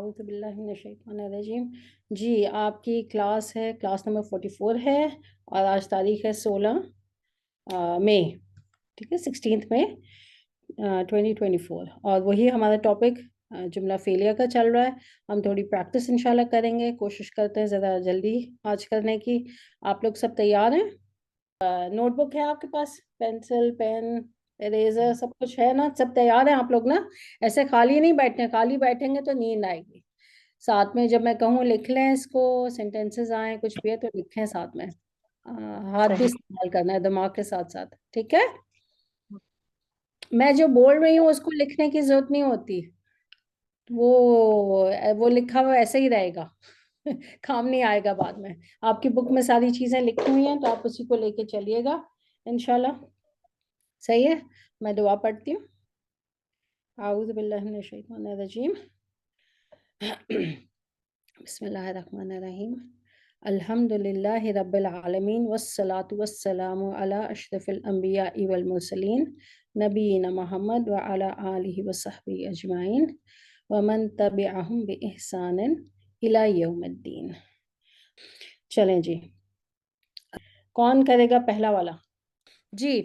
आऊज़ु बिल्लाहि मिनश्शैतानिर्रजीम। जी, आपकी क्लास है, क्लास नंबर 44 है और आज तारीख है 16 मई, ठीक है, 16 मई 2024 और वही हमारा टॉपिक जुमला फेलियर का चल रहा है। हम थोड़ी प्रैक्टिस इंशाल्लाह करेंगे, कोशिश करते हैं ज़रा जल्दी आज करने की। आप लोग सब तैयार हैं? नोटबुक है आपके पास, पेंसिल, पेन, इरेजर सब कुछ है ना? सब तैयार है आप लोग ना? ऐसे खाली नहीं बैठने, खाली बैठेंगे तो नींद आएगी। साथ में जब मैं कहूँ लिख लें इसको, सेंटेंसेस आए कुछ भी है तो लिखें साथ में। हाथ भी सही। इस्तेमाल करना है दिमाग के साथ साथ, ठीक है? मैं जो बोल रही हूँ उसको लिखने की जरूरत नहीं होती, वो लिखा हुआ ऐसे ही रहेगा। काम नहीं आएगा बाद में। आपकी बुक में सारी चीजें लिखी हुई हैं तो आप उसी को लेके चलिएगा इंशाल्लाह। सही है। मैं दुआ पढ़ती हूँ। आऊज़ु बिल्लाहि मिनश शैतानिर रजीम। बिस्मिल्लाहिर्रहमानिर्रहीम। अल्हम्दुलिल्लाहि रब्बिल आलमीन वस्सलातु वस्सलामु अला अशरफिल अंबियाइ वल मुरसलीन नबीना मोहम्मद व अला आलिहि व सहबिहि अजमाइन व मन तबिअहुम बि इहसानिन इला यौमिद्दीन। चलें जी, कौन करेगा पहला वाला? जी,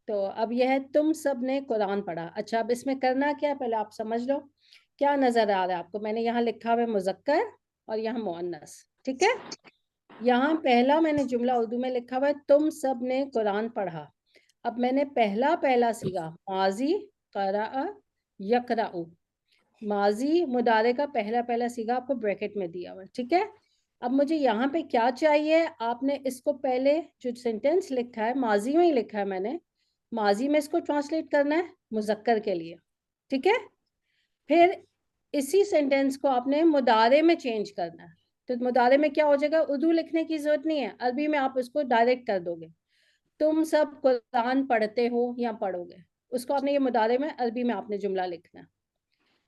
तो अब यह है तुम सब ने कुरान पढ़ा। अच्छा, अब इसमें करना क्या है पहले आप समझ लो। क्या नजर आ रहा है आपको? मैंने यहाँ लिखा हुआ है मुज़क्कर और यहाँ मुअन्नस, ठीक है? यहाँ पहला मैंने जुमला उर्दू में लिखा हुआ है तुम सब ने कुरान पढ़ा। अब मैंने पहला पहला सीगा माजी, क़राअ, यक़राउ। माजी मुदारे का पहला पहला सीगा आपको ब्रैकेट में दिया हुआ है, ठीक है? अब मुझे यहाँ पे क्या चाहिए? आपने इसको पहले जो सेंटेंस लिखा है माजी में ही लिखा है मैंने, माजी में इसको ट्रांसलेट करना है मुज़क्कर के लिए, ठीक है? फिर इसी सेंटेंस को आपने मुदारे में चेंज करना है। तो मुदारे में क्या हो जाएगा? उर्दू लिखने की जरूरत नहीं है, अरबी में आप उसको डायरेक्ट कर दोगे। तुम सब कुरान पढ़ते हो या पढ़ोगे, उसको आपने ये मुदारे में, अरबी में आपने जुमला लिखना है।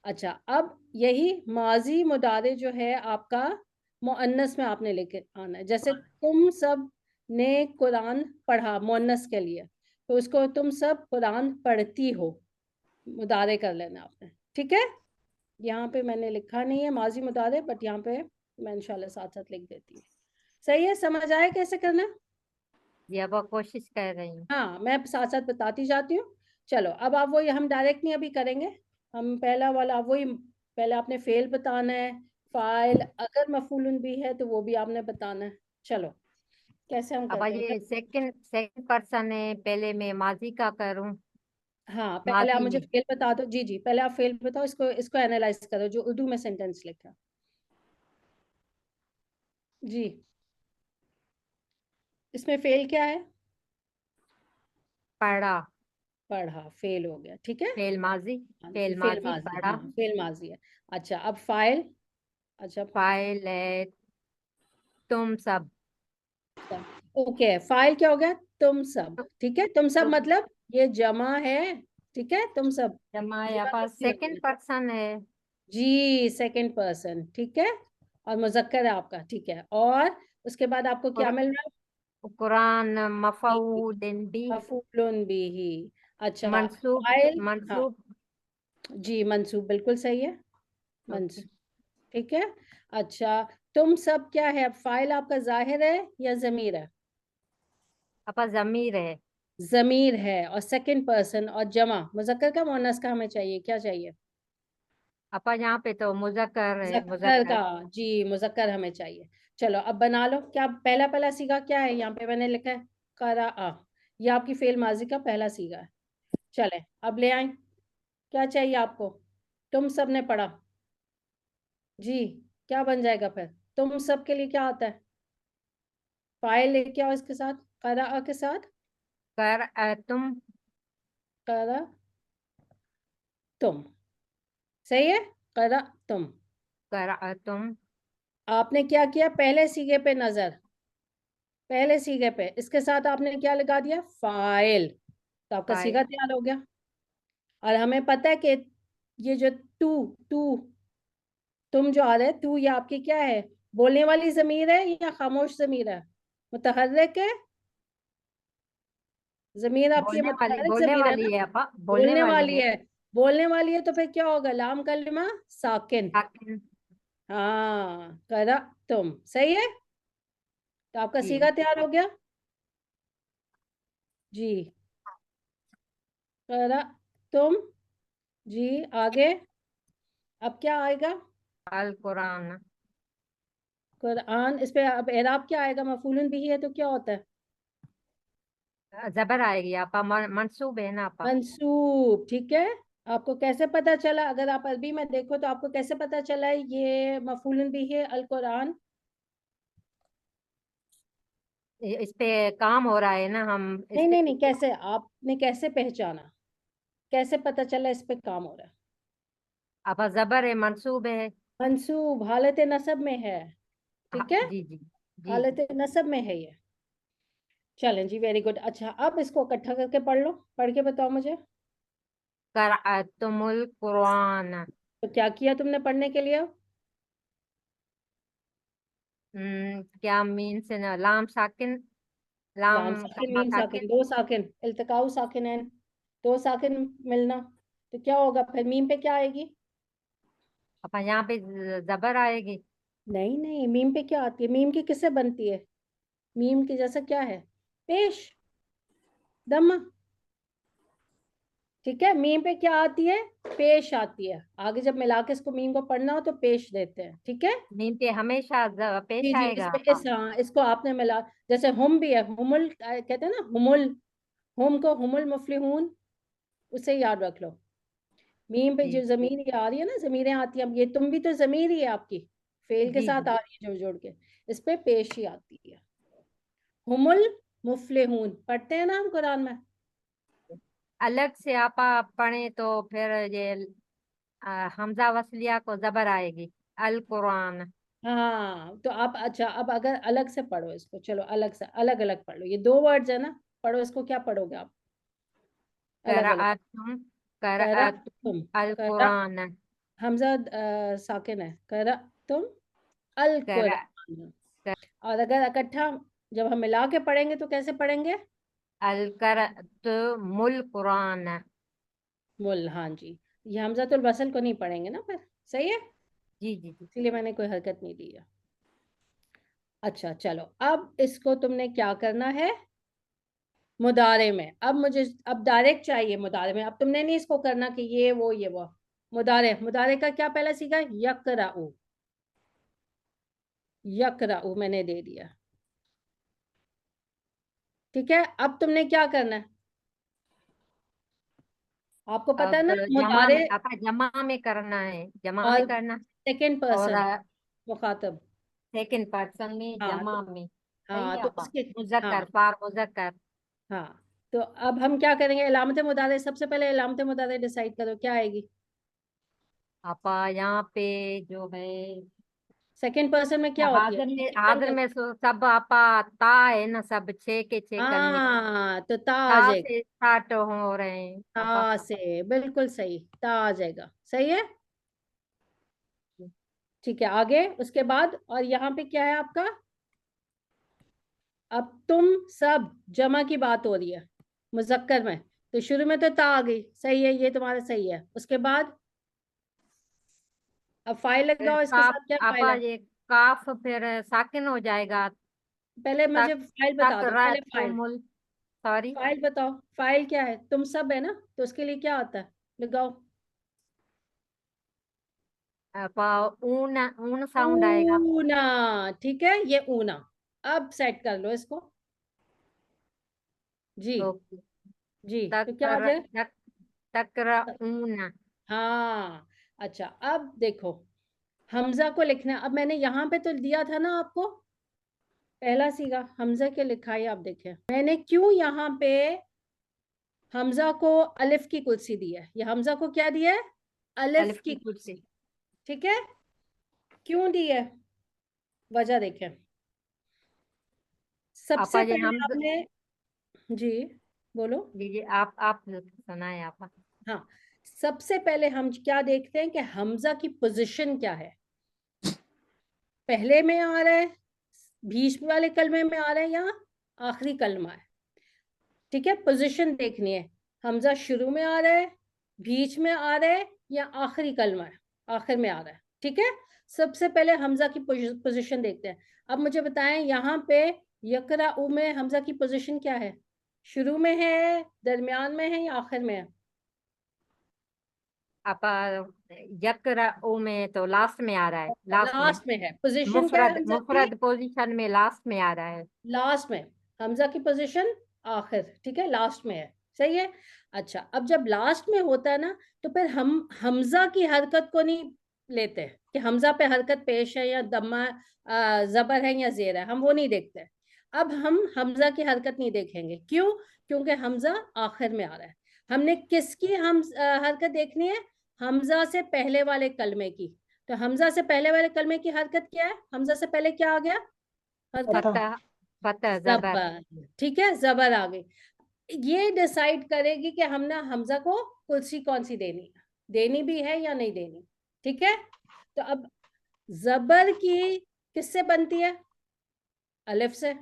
अच्छा, अब यही माजी मुदारे जो है आपका मुअन्नस में आपने लेके आना है। जैसे तुम सब ने कुरान पढ़ा मुअन्नस के लिए, तो उसको तुम सब कुरान पढ़ती हो मुदारे कर लेना आपने, ठीक है? यहाँ पे मैंने लिखा नहीं है माजी मुदारे, बट यहाँ पे मैं इंशाल्लाह साथ साथ लिख देती हूँ। सही है, समझ आया कैसे करना? ये अब कोशिश कर रही हूँ। हाँ, मैं साथ साथ बताती जाती हूँ। चलो, अब आप वही, हम डायरेक्ट नहीं अभी करेंगे, हम पहला वाला वही, पहले आपने फेल बताना है, फाइल अगर मफूलन भी है तो वो भी आपने बताना है। चलो, कैसे हम अब करते हैं? ये सेकंड सेकंड पर्सन है, पहले मैं माजी का करूँ। हाँ, पहले आप माजी मुझे में फेल बता दो। जी जी, पहले आप फेल बताओ, इसको इसको एनालाइज करो जो उर्दू में सेंटेंस लिखा। जी, इसमें फेल क्या है? पढ़ा। पढ़ा, फेल हो गया, ठीक है? फेल माजी। हाँ जी, फेल फेल माजी माजी, पढ़ा। हाँ फेल माजी है। अच्छा, अब फाइल। अच्छा, फाइल है तुम सब। ओके, फाइल क्या हो गया? तुम सब, ठीक है? तुम सब तुम मतलब ये जमा है, ठीक है? तुम सब जमा यहाँ जमा पर किसकी होती सेकंड है? पर्सन है। जी, सेकंड पर्सन, ठीक है? और मुजक्कर है आपका, ठीक है? और उसके बाद आपको क्या मिल रहा कुरान है? मफऊलिन भी। मफूलुन बिही। अच्छा, मंसूब। फाइल। हाँ मंसूब। जी, मंसूब बिल्कुल सही है, ओके। मंसूब, ठीक है? अच्छा, तुम सब क्या है? अब फाइल आपका जाहिर है या जमीर है? अपा जमीर है। जमीर है और सेकंड पर्सन और जमा, मुजक्कर का मुअन्नस का हमें चाहिए, क्या चाहिए? अपा यहाँ पे तो मुजक्कर है, मुजक्कर का। मुजक्कर। जी, मुजक्कर हमें चाहिए। चलो, अब बना लो। क्या पहला पहला सीगा क्या है? यहाँ पे मैंने लिखा है करा आ, ये आपकी फेल माजी का पहला सीगा है। चले, अब ले आए। क्या चाहिए आपको? तुम सब ने पढ़ा। जी, क्या बन जाएगा फिर? तुम सब के लिए क्या आता है? फाइल लेके आओ इसके साथ, करा आ के साथ। तुम। करा तुम, सही है? करा तुम। तुम। आपने क्या किया? पहले सीगे पे नजर, पहले सीगे पे इसके साथ आपने क्या लगा दिया? फाइल। तो आपका सीगा फाइल। तैयार हो गया। और हमें पता है कि ये जो तू तू तुम जो आ रहे हैं, तू ये आपकी क्या है? बोलने वाली जमीर है या खामोश जमीर है? मुतहर्रिक है? जमीर आपकी मुतहर्रिक बोलने जमीर है ना? वाली है अपा, बोलने बोलने वाली वाली है। है। बोलने वाली है तो फिर क्या होगा? लाम कलिमा साकिन, साकिन। हाँ, करा तुम, सही है। तो आपका जी सीगा तैयार हो गया जी। करा तुम जी। आगे अब क्या आएगा? अल कुरान। कुरान। इस पे अब एराब क्या आएगा? मफूलन भी है तो क्या होता है? जबर आएगी आपा, मंसूब है ना आपा। मंसूब, ठीक है। आपको कैसे पता चला? अगर आप अरबी में देखो तो आपको कैसे पता चला ये मफूलन भी है अल कुरान? इस पे काम हो रहा है ना, हम इस नहीं पे। नहीं नहीं, कैसे आपने कैसे पहचाना? कैसे पता चला इस पे काम हो रहा है? आपा जबर है, मंसूब है। मंसूब हालत नसब में है, ठीक है। जी जी जी जी। हालत नसब में है ये। चलें जी, वेरी गुड। अच्छा, अब इसको इकट्ठा करके पढ़ लो, पढ़ के बताओ मुझे। करअतुमुल कुरान। तो क्या किया तुमने पढ़ने के लिए? क्या मीन से ना, लाम साकिन, लाम लाम साकिन, कलमा मीम साकिन, साकिन। दो साकिन, इल्तिकाउ साकिन है, दो साकिन मिलना। तो क्या होगा फिर? मीम पे क्या आएगी? अपन यहाँ पे जबर आएगी। नहीं नहीं, मीम पे क्या आती है? मीम की किससे बनती है? मीम की जैसा क्या है? पेश, दम्मा, ठीक है। मीम पे क्या आती है? पेश आती है। आगे जब मिला के इसको मीम को पढ़ना हो तो पेश देते हैं, ठीक है। मीन पे हमेशा जी पेश जी, आएगा इसमें आपा। इस, हाँ, इसको आपने मिला। जैसे हम भी है, हुमुल कहते हैं ना, हुमुल। हम को हुमुल मुफलिहून, उसे याद रख लो। मीम पे जी जो जमीर ये आ रही है ना, जमीरें आती हैं, अब ये तुम भी तो जमीर ही है आपकी, फेल के जी साथ जी। आ रही है जोड़ जोड़ के। इस पे पेश ही आती है। हुमुल मुफलिहून पढ़ते हैं ना हम कुरान में। अलग से आपा पढ़े तो फिर ये हमजा वसलिया को जबर आएगी। अल कुरान। हाँ, तो आप, अच्छा, अब अगर अलग से पढ़ो इसको, चलो अलग से, अलग अलग पढ़ लो, ये दो वर्ड्स है ना, पढ़ो इसको। क्या पढ़ोगे आप? अलग अलग। करअतुम, करा करअतुम तुम, अल करा, कुरान। हमजा साकिन है, करा तुम अल कर, कुरान। और अगर इकट्ठा जब हम मिला के पढ़ेंगे तो कैसे पढ़ेंगे? अल करअतुमुल कुरान। मुल, हाँ जी। ये हमजातुल वसल को नहीं पढ़ेंगे ना फिर, सही है। जी जी जी। इसलिए मैंने कोई हरकत नहीं दी है। अच्छा चलो, अब इसको तुमने क्या करना है? मुदारे में। अब मुझे, अब डायरेक्ट चाहिए मुदारे में। अब तुमने नहीं इसको करना कि ये वो। मुदारे, मुदारे का क्या पहला सीखा? यकराउ। यकराउ मैंने दे दिया, ठीक है। अब तुमने क्या करना है? आपको पता है अब ना जमा मुदारे। में आपा, जमा में करना है, जमा में और करना। सेकंड और पर्सन मुखातब। सेकंड पर्सन में, हाँ तो, जमा में। सही हाँ है तो आपा। उसके, हाँ मुजक्कर, फार मुजक्कर। हाँ। तो अब हम क्या करेंगे? अलामत मुदारे, सबसे पहले अलामत मुदारे डिसाइड करो क्या आएगी। आपा यहाँ पे जो है, सेकंड पर्सन में क्या होती है? हाजिर में सब आपा ता है ना, सब छे के छे कलमे हाँ, तो ता आ ता जाएगा। से स्टार्ट हो रहे हैं आपा। ता से, बिल्कुल सही, ता आ जाएगा, सही है। ठीक है, आगे उसके बाद, और यहाँ पे क्या है आपका? अब तुम सब जमा की बात हो रही है मुजक्कर में, तो शुरू में तो ता आ गई, सही है, ये तुम्हारा सही है। उसके बाद अब फाइल फिर लगाओ, इसके काफ साथ क्या फाइल आपा, है? ये काफ फिर साकिन हो जाएगा। पहले तक मुझे फाइल बता तक दो, पहले फाइल। रातुमुल, सॉरी। फाइल बताओ, फाइल क्या है? तुम सब है ना, तो उसके लिए क्या आता है? लगाओ। आपा ऊन, ऊन साउंड आएगा। ऊना, ठीक है, ये ऊना। अब सेट कर लो इसको जी। ओके। जी, तक तो क्या आ जाए? तक तकरऊन। हाँ। अच्छा, अब देखो, हमजा को लिखना है। अब मैंने यहाँ पे तो दिया था ना आपको, पहला सीगा हमजा के लिखा है, आप देखें मैंने क्यों यहाँ पे हमजा को अलिफ की कुर्सी दी है। ये हमजा को क्या दिया है? अलिफ अलिफ की की कुर्सी। कुर्सी, ठीक है। क्यों दी है? वजह देखें। आपा सबसे ये पहले हम, आपने, जी बोलो। लीजिए आप सुनाए आपा। हाँ, सबसे पहले हम क्या देखते हैं कि हमजा की पोजीशन क्या है। पहले में आ रहा है, बीच वाले कलमे में आ रहा है, या आखिरी कलमा है, ठीक है। पोजीशन देखनी है। हमजा शुरू में आ रहा है, बीच में आ रहा है, या आखिरी कलमा है, आखिर में आ रहा है, ठीक है। सबसे पहले हमजा की पोजीशन देखते हैं। अब मुझे बताएं यहाँ पे यकराउ में हमजा की पोजीशन क्या है? शुरू में है, दरमियान में है या आखिर में है? आपा यकरऊ में तो लास्ट में आ रहा है, लास्ट में। लास्ट में है। पोजीशन क्या है मुफरद हमजा की? मुफरद पोजीशन में लास्ट में आ रहा है। लास्ट में। हमजा की पोजीशन आखिर, ठीक है, लास्ट में है, सही है। अच्छा, अब जब लास्ट में होता है ना, तो फिर हम हमजा की हरकत को नहीं लेते कि हमजा पे हरकत पेश है या दम्मा जबर है या जेर है, हम वो नहीं देखते। अब हम हमजा की हरकत नहीं देखेंगे, क्यों? क्योंकि हमजा आखिर में आ रहा है। हमने किसकी हरकत देखनी है? हमजा से पहले वाले कलमे की। तो हमजा से पहले वाले कलमे की हरकत क्या है? हमजा से पहले क्या आ गया हरकत? फतह। फतह, फतह जबर। जबर, ठीक है, जबर आ गई। ये डिसाइड करेगी कि हमने हमजा को कुर्सी कौन सी देनी भी है या नहीं देनी, ठीक है। तो अब जबर की किससे बनती है? अलिफ से,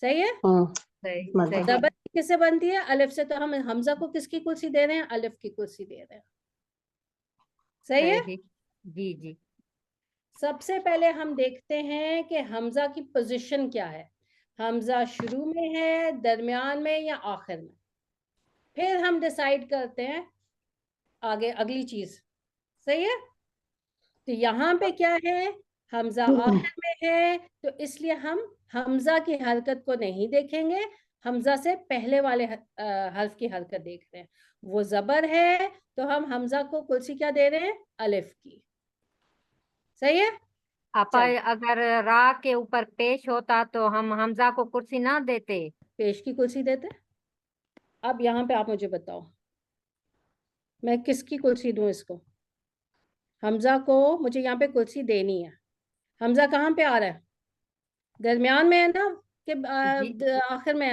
सही है। सही मदद। सही। जबर की किससे बनती है? अलिफ से। तो हम हमजा को किसकी कुर्सी दे रहे हैं? अलिफ की कुर्सी दे रहे हैं, सही है। सही। जी जी। सबसे पहले हम देखते हैं कि हमजा की पोजीशन क्या है। हमजा शुरू में है, दरमियान में या आखिर में। फिर हम डिसाइड करते हैं आगे अगली चीज, सही है। तो यहाँ पे क्या है? हमजा आखिर में है, तो इसलिए हम हमजा की हरकत को नहीं देखेंगे, हमजा से पहले वाले हर्फ की हरकत देख रहे हैं। वो जबर है, तो हम हमजा को कुर्सी क्या दे रहे हैं? अलिफ की, सही है। आपा चल, अगर रा के ऊपर पेश होता तो हम हमजा को कुर्सी ना देते। पेश की कुर्सी देते। अब यहाँ पे आप मुझे बताओ, मैं किसकी कुर्सी दूं इसको? हमजा को मुझे यहाँ पे कुर्सी देनी है। हमजा कहाँ पे आ रहा है? दरमियान में है ना कि जी, आखिर में?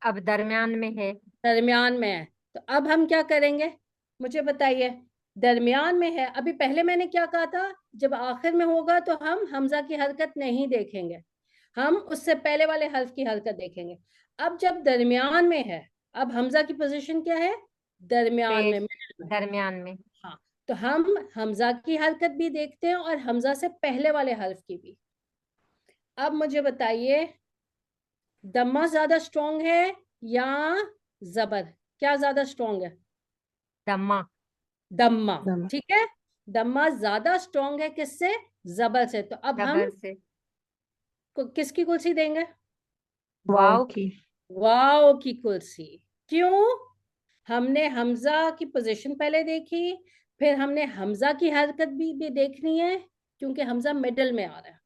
अब दरमियान में है। दरमियान में है। तो अब हम क्या करेंगे, मुझे बताइए। दरमियान में है, अभी पहले मैंने क्या कहा था? जब आखिर में होगा तो हम हमजा की हरकत नहीं देखेंगे, हम उससे पहले वाले हर्फ की हरकत देखेंगे। अब जब दरमियान में है, अब हमजा की पोजीशन क्या है? दरमियान में, पेश, मिडिल में। दरमियान में। हाँ, तो हम हमजा की हरकत भी देखते हैं और हमजा से पहले वाले हर्फ की भी। अब मुझे बताइए, दम्मा ज्यादा स्ट्रॉन्ग है या जबर? क्या ज्यादा स्ट्रॉन्ग है? दम्मा। दम्मा, दम्मा। ठीक है। दम्मा ज्यादा स्ट्रॉन्ग है किससे? जबर से। तो अब हम जबर से। किसकी कुर्सी देंगे? वाव वाव की। वाव की कुर्सी। क्यों? हमने हमजा की पोजीशन पहले देखी, फिर हमने हमजा की हरकत भी देखनी है, क्योंकि हमजा मिडल में आ रहा है।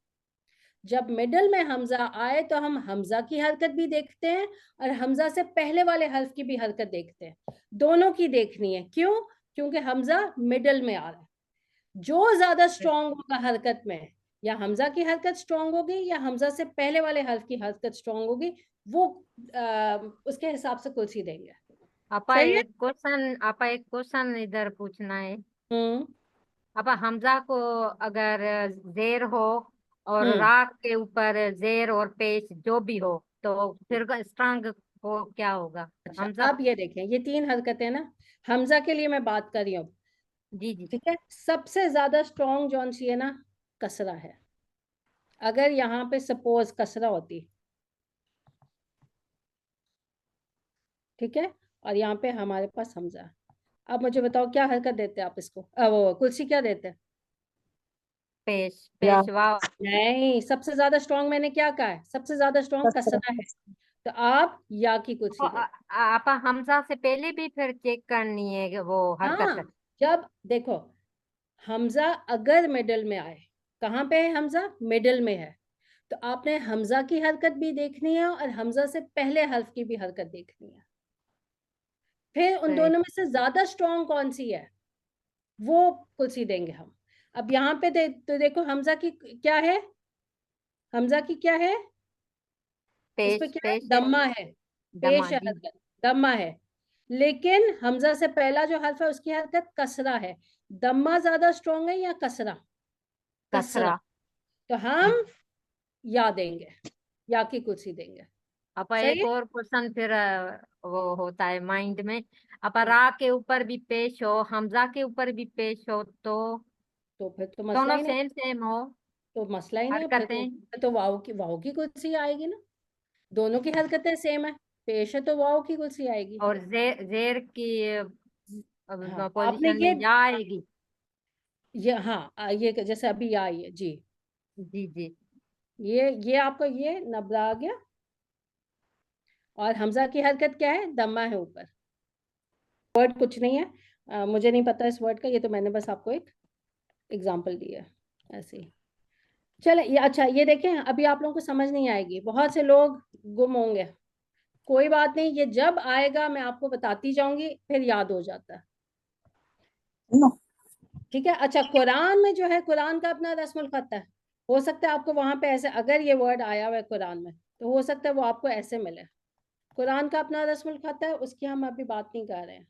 जब मिडल में हमजा आए तो हम हमजा की हरकत भी देखते हैं और हमजा से पहले वाले हर्फ की भी हरकत देखते हैं। दोनों की देखनी है, क्यों? क्योंकि हमजा मिडल में आ रहा है। जो ज्यादा स्ट्रॉन्ग होगा हरकत में, या हमजा की हरकत स्ट्रॉन्ग होगी या हमजा से पहले वाले हर्फ की हरकत स्ट्रॉन्ग होगी, वो उसके हिसाब से कुर्सी देंगे, सही है। आपा एक क्वेश्चन इधर पूछना है। हम्म आपा हमजा को अगर जेर हो और हम्म रा के ऊपर जेर और पेश जो भी हो तो फिर स्ट्रांग हो क्या होगा? अच्छा, हमजा। अब ये देखें, ये तीन हरकतें ना, हमजा के लिए मैं बात कर रही हूँ, जी जी। ठीक है। सबसे ज्यादा स्ट्रॉन्ग जौन सी है ना, कसरा है। अगर यहाँ पे सपोज कसरा होती, ठीक है, और यहाँ पे हमारे पास हमजा है। अब मुझे बताओ क्या हरकत देते आप इसको? वो कुर्सी क्या देते? पेश, या पेश वाव। नहीं, सबसे ज्यादा स्ट्रॉन्ग मैंने क्या कहा है? सबसे ज्यादा स्ट्रॉन्ग कसरा। कसरा है। तो आप या की कुर्सी दे। आपा हमजा से पहले भी फिर चेक करनी है कि वो हाँ, हरकत। जब देखो हमजा अगर मिडल में आए, कहाँ पे है हमजा? मिडल में है, तो आपने हमजा की हरकत भी देखनी है और हमजा से पहले हर्फ की भी हरकत देखनी है। फिर उन सही। दोनों में से ज्यादा स्ट्रॉन्ग कौन सी है, वो कुर्सी देंगे हम। अब यहाँ पे तो देखो हमजा की क्या है? हमजा की क्या है? इस पे पेश, क्या है? पेश है। दम्मा है। दमा पेश है जी। हरकत, दम्मा है। लेकिन हमजा से पहला जो हर्फ है उसकी हरकत कसरा है। दम्मा ज्यादा स्ट्रॉन्ग है या कसरा? कसरा। कसरा। तो हम या देंगे, या की कुर्सी देंगे, अपा सही एक है। और क्वेश्चन फिर वो होता है माइंड में। अपा हम्म, रा के ऊपर भी पेश हो, हमजा के ऊपर भी पेश हो तो तो फिर तो मसला दोनों ही नहीं, सेम सेम हो तो मसला ही नहीं है, हरकतें। फिर तो वाव की कुर्सी आएगी ना, दोनों की हरकतें सेम है, पेश है तो वाव की कुर्सी आएगी। और जेर की हाँ आपने पोजीशन में या आएगी। ये हाँ ये जैसे अभी आई है जी, जी जी। ये आपको ये नबरा आ गया, और हमजा की हरकत क्या है, दम्मा है ऊपर, वर्ड कुछ नहीं है, मुझे नहीं पता इस वर्ड का, ये तो मैंने बस आपको एक एग्जांपल दिया है ऐसे ही। चले ये अच्छा, ये देखें अभी आप लोगों को समझ नहीं आएगी, बहुत से लोग गुम होंगे, कोई बात नहीं, ये जब आएगा मैं आपको बताती जाऊंगी, फिर याद हो जाता है। नो। ठीक है, अच्छा कुरान में जो है, कुरान का अपना रस्मुल खत है, हो सकता है आपको वहां पे ऐसे, अगर ये वर्ड आया हुआ है कुरान में, तो हो सकता है वो आपको ऐसे मिले, कुरान का अपना रस्मुल खत है, उसकी हम अभी बात नहीं कर रहे हैं।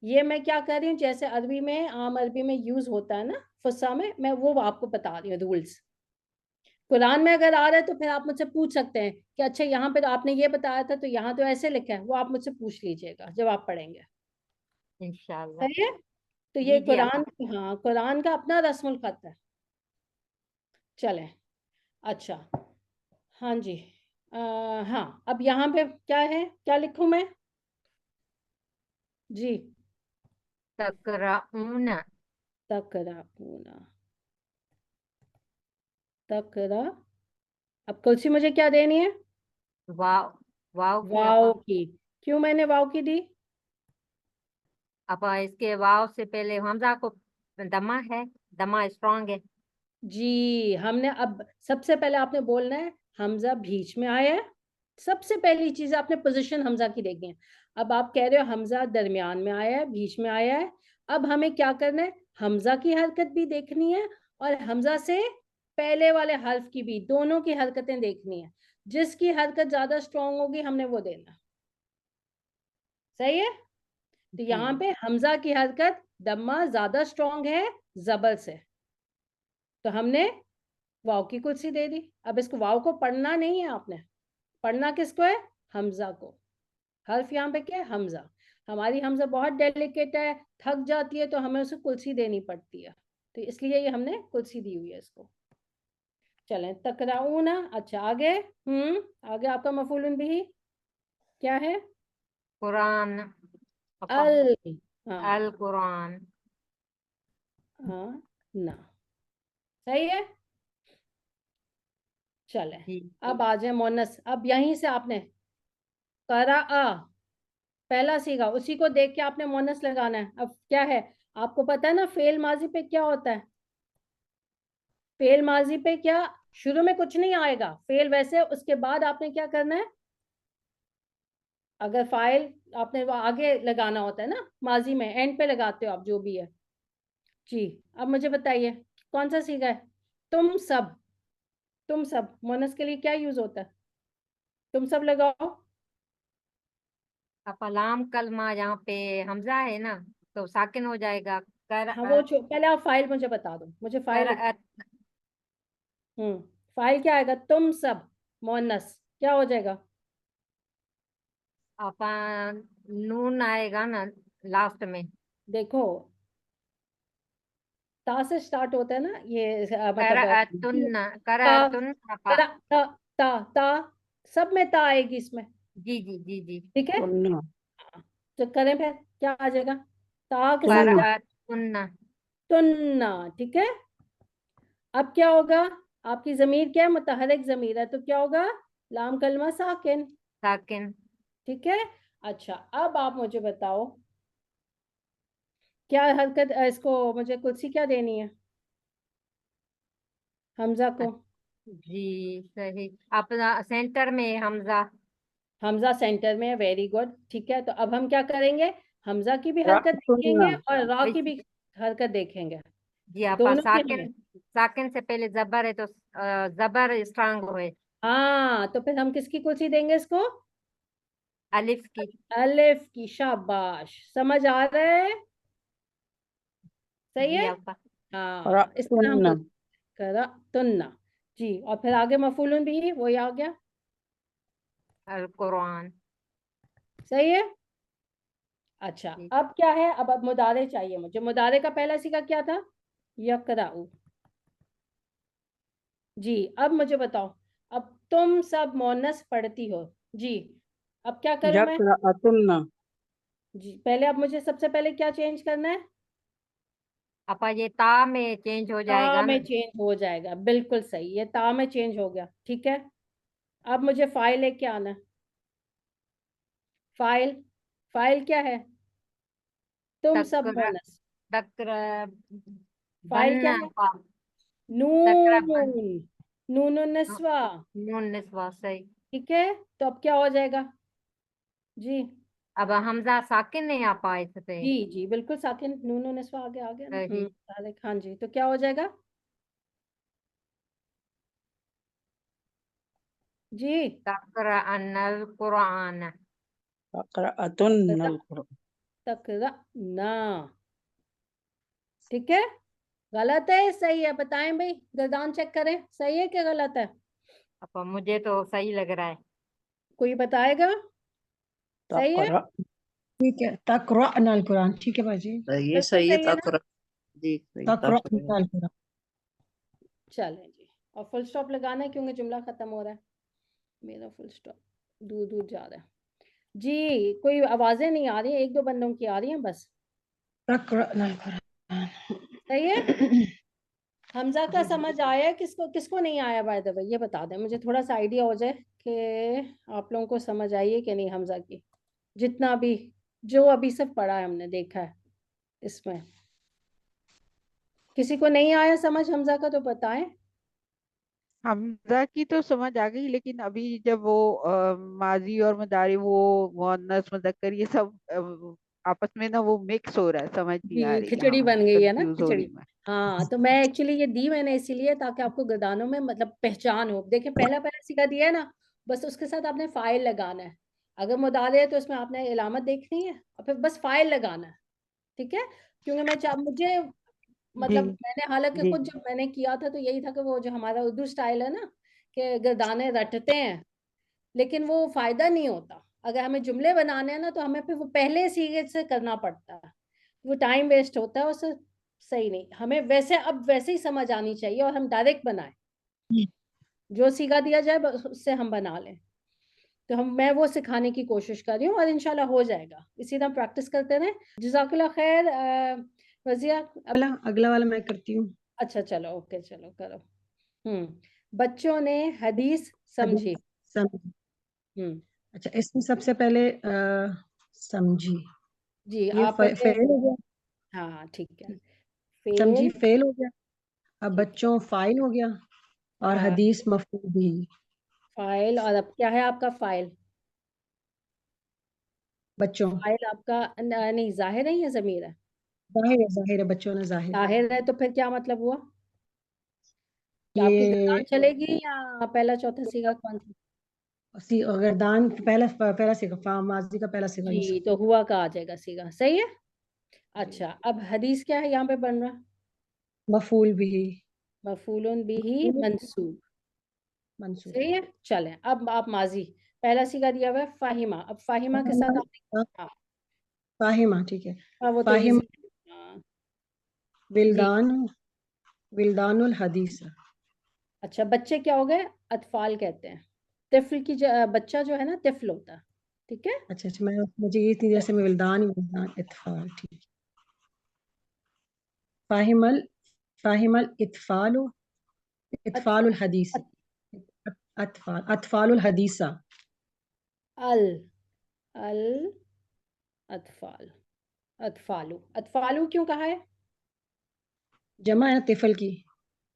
ये मैं क्या कर रही हूँ, जैसे अरबी में, आम अरबी में यूज होता है ना फुस्सा में, मैं वो आपको बता रही हूँ रूल्स। कुरान में अगर आ रहा है तो फिर आप मुझसे पूछ सकते हैं कि अच्छा यहाँ पे तो आपने ये बताया था, तो यहाँ तो ऐसे लिखा है, वो आप मुझसे पूछ लीजिएगा जब आप पढ़ेंगे। इंशाल्लाह। सही है, तो ये जी जी कुरान, आपा। हाँ कुरान का अपना रस्मुल खत है। चले अच्छा, हाँ जी, हाँ अब यहाँ पे क्या है, क्या लिखूं मैं जी, तकराऊन। तकराऊना, तकरा, अब कुर्सी मुझे क्या देनी है, वाव। वाव की वाव आपा। की, क्यों मैंने वाव की दी, आपा इसके वाव से पहले हमजा को दमा है, दमा स्ट्रांग है। जी हमने अब सबसे पहले आपने बोलना है हमजा बीच में आया है, सबसे पहली चीज आपने पोजीशन हमजा की देखनी है। अब आप कह रहे हो हमजा दरमियान में आया है, बीच में आया है, अब हमें क्या करना है, हमजा की हरकत भी देखनी है, और हमजा से पहले वाले हर्फ की भी, दोनों की हरकतें देखनी है, जिसकी हरकत ज्यादा स्ट्रांग होगी हमने वो देना। सही है, तो जी यहाँ पे हमजा की हरकत दम्मा ज्यादा स्ट्रांग है जबर से, तो हमने वाव की कुर्सी दे दी। अब इसको वाव को पढ़ना नहीं है आपने, पढ़ना किसको है, हमजा को, हर्फ यहाँ पे क्या है, हमजा, हमारी हमजा बहुत डेलिकेट है, थक जाती है तो हमें उसे कुर्सी देनी पड़ती है, तो इसलिए ये हमने कुर्सी दी हुई है इसको। चलें तकराऊना, अच्छा आगे, आगे आपका मफूलन भी क्या है, कुरान आपा। अल, अल हाँ कुरान। हाँ ना, सही है। चले जी अब आ जाए मोनस, अब यहीं से आपने करा पहला सीखा, उसी को देख के आपने मोनस लगाना है। अब क्या है, आपको पता है ना फेल माजी पे क्या होता है, फेल माजी पे क्या, शुरू में कुछ नहीं आएगा फेल, वैसे उसके बाद आपने क्या करना है, अगर फाइल आपने वो आगे लगाना होता है ना, माजी में एंड पे लगाते हो आप जो भी है जी। अब मुझे बताइए कौन सा सीखा है, तुम सब, तुम सब मोनस के लिए क्या यूज होता है, तुम सब लगाओ। आपा लाम कलमा यहाँ पे हमजा है ना, तो साकिन हो जाएगा। हाँ वो पहले आप फाइल मुझे बता दो, मुझे फाइल, कर हम्म, फाइल क्या आएगा, तुम सब मोनस क्या हो जाएगा, आपा नून आएगा ना लास्ट में। देखो ता से स्टार्ट होता है ना ये, कर मतलब कर ता, आपा। ता, ता सब में ता आएगी इसमें, जी जी जी जी। ठीक है, सुनना। तो करें फिर क्या आ जाएगा, ता के साथ कर सुनना। क्या, तुन्ना। तुन्ना, ठीक है। अब क्या होगा, आपकी जमीर क्या है, मुतहरिक जमीर है, तो क्या होगा, लाम कलमा साकिन, साकिन। ठीक है। अच्छा अब आप मुझे बताओ क्या हरकत, इसको मुझे कुर्सी क्या देनी है हमजा को, जी सही। अपना सेंटर में हमजा। हमजा सेंटर में है, वेरी गुड, ठीक है। तो अब हम क्या करेंगे, हमजा की भी हरकत सुनना। देखेंगे और रा की वैसे- भी हरकत देखेंगे, जी आपा दोनों की साकिन। हमें, साकिन से पहले जबर है तो जबर स्ट्रांग हुए। हाँ तो फिर हम किसकी कुर्सी देंगे इसको, अलिफ की। अलिफ की, शाबाश, समझ आ रहा है, सही जी है, आपा। हाँ इस तरह हम सुनना। कुर्सी करा तुन्ना जी, और फिर आगे मफूलन भी वही आ गया, अल कुरान। सही है। अच्छा जी। अब क्या है, अब मुदारे चाहिए मुझे, मुदारे का पहला सीखा क्या था, यकराउ। जी, अब मुझे बताओ, अब तुम सब मोनस पढ़ती हो जी, अब क्या करूं मैं? यक़रअतुन्ना। जी, पहले अब मुझे सबसे पहले क्या चेंज करना है? अपा ये ता में चेंज हो ता जाएगा में ना। चेंज हो जाएगा, बिल्कुल सही, ये ता में चेंज हो गया, ठीक है। अब मुझे फाइल लेके आना है। फाइल, फाइल क्या है? तुम सब तकर मोनस। तकर फाइल क्या बन है? अपा तकर बन नून, नून निस्वा, नून निस्वा सही। ठीक है। तो अब क्या हो जाएगा जी? अब हमजा साकिन नहीं अपा इस पे। जी जी बिल्कुल साकिन, नून निस्वा आगे आ गया ना। सही। हाँ जी, तो क्या हो जाएगा जी? तकर अनल कुरान। यक़रअतुन्नल कुरआन। तकरा ना, ठीक है। गलत है सही है? बताएं भाई, गर्दान चेक करें, सही है क्या गलत है? अपा मुझे तो सही लग रहा है। कोई बताएगा? सही है, तक़रा। ठीक है, तक़रअना अल कुरान, ठीक है बाजी। ये बिल्कुल सही है सही है ना? तक़रा। जी सही तक़रअना अल कुरान। चलें जी, और फुल स्टॉप लगाना है क्योंकि जुमला खत्म हो रहा है, मेरा फुल स्टॉप दूर दूर जा रहा है जी। कोई आवाजें नहीं आ रही, एक दो बंदों की आ रही हैं बस। तक़रअना अल कुरान। सही है। हमजा का जी जी। समझ आया? किसको किसको नहीं आया बाय द वे, ये बता दें मुझे, थोड़ा सा आइडिया हो जाए कि आप लोगों को समझ आई है कि नहीं हमजा की, जितना भी जो अभी सब पढ़ा है हमने देखा है इसमें। किसी को नहीं आया समझ हमजा का तो बताएं। हमजा की तो समझ आ गई, लेकिन अभी जब वो माजी और मुदारी, वो मुअन्नस मुज़क्कर, ये सब आपस में ना वो मिक्स हो रहा है, समझ नहीं आ जी, रही, खिचड़ी यहाँ बन गई है ना, कंफ्यूज हो रही खिचड़ी। हूँ मैं। हाँ, तो मैं एक्चुअली ये दी मैंने इसीलिए ताकि आपको गर्दानों में मतलब पहचान हो। देखिए पहला पहला सिखा दिया है ना, बस उसके साथ आपने फाइल लगाना है। अगर मुदारे है तो उसमें आपने इलामत देखनी है और फिर बस फाइल लगाना है, ठीक है। क्योंकि मुझे जी मतलब मैंने हालांकि जी। खुद जब मैंने किया था तो यही था कि वो जो हमारा उर्दू स्टाइल है ना, कि गर्दाने रटते हैं, लेकिन वो फायदा नहीं होता। अगर हमें जुमले बनाने हैं ना तो हमें फिर वो पहले सीखे से करना पड़ता है, वो टाइम वेस्ट होता है, उससे सही नहीं। हमें वैसे अब वैसे ही समझ आनी चाहिए और हम डायरेक्ट बनाएं, जो सीखा दिया जाए बस उससे हम बना लें। तो मैं वो सिखाने की कोशिश कर रही हूँ और इंशाल्लाह हो जाएगा, इसी तरह प्रैक्टिस करते रहें। जज़ाकल्लाह खैर। रज़िया अब अगला वाला मैं करती हूँ। अच्छा चलो, ओके चलो करो। बच्चों ने हदीस समझी। हदीस समझी। हम्म अच्छा, इसमें सबसे पहले समझी, जी ये आप पहले। फेल हो गया। हाँ ठीक है, समझी फेल। फेल हो गया। अब ठीक है, बच्चों फाइल हो गया, और हदीस मफूल भी। फाइल। और अब क्या है आपका फाइल? बच्चों। फाइल आपका नहीं, जाहिर है या ज़मीर है? जाहिर है, बच्चों ने जाहिर है। जाहिर है तो फिर क्या मतलब हुआ? क्या आपकी गर्दान ये चलेगी या पहला चौथा सीगा कौन सा? गर्दान पहला पहला सीगा, माजी का पहला सीगा ये जी, सब। तो हुआ का आ जाएगा सीगा, सही है। जी। अच्छा, अब हदीस क्या है यहाँ पे बन रहा? मफूल भी। मफूलन बिही मंसूब। मंसूब। सही है। चलें, अब आप माजी पहला सीगा दिया हुआ है फाहिमा, अब फाहिमा के साथ आपने हाँ। फाहिमा, ठीक है। हाँ, वो तो फाहिम इजी है। हाँ, जी। विल्दान, विल्दानुल हदीस। अच्छा, बच्चे क्या हो गए? अतफाल कहते हैं। तिफल की बच्चा जो है ना तिफल होता है, ठीक है। अच्छा अच्छा, मुझे ये थी जैसे में विल्दान विल्दान इत्फाल, ठीक है। फाहिमल, फाहिमल इत्फालु, इत्फालुल अतफाल। हदीस। अतफाल, अतफालुल हदीसा। अल अल अतफाल, अतफालु, अतफालु क्यों कहा है? जमा है तिफल की।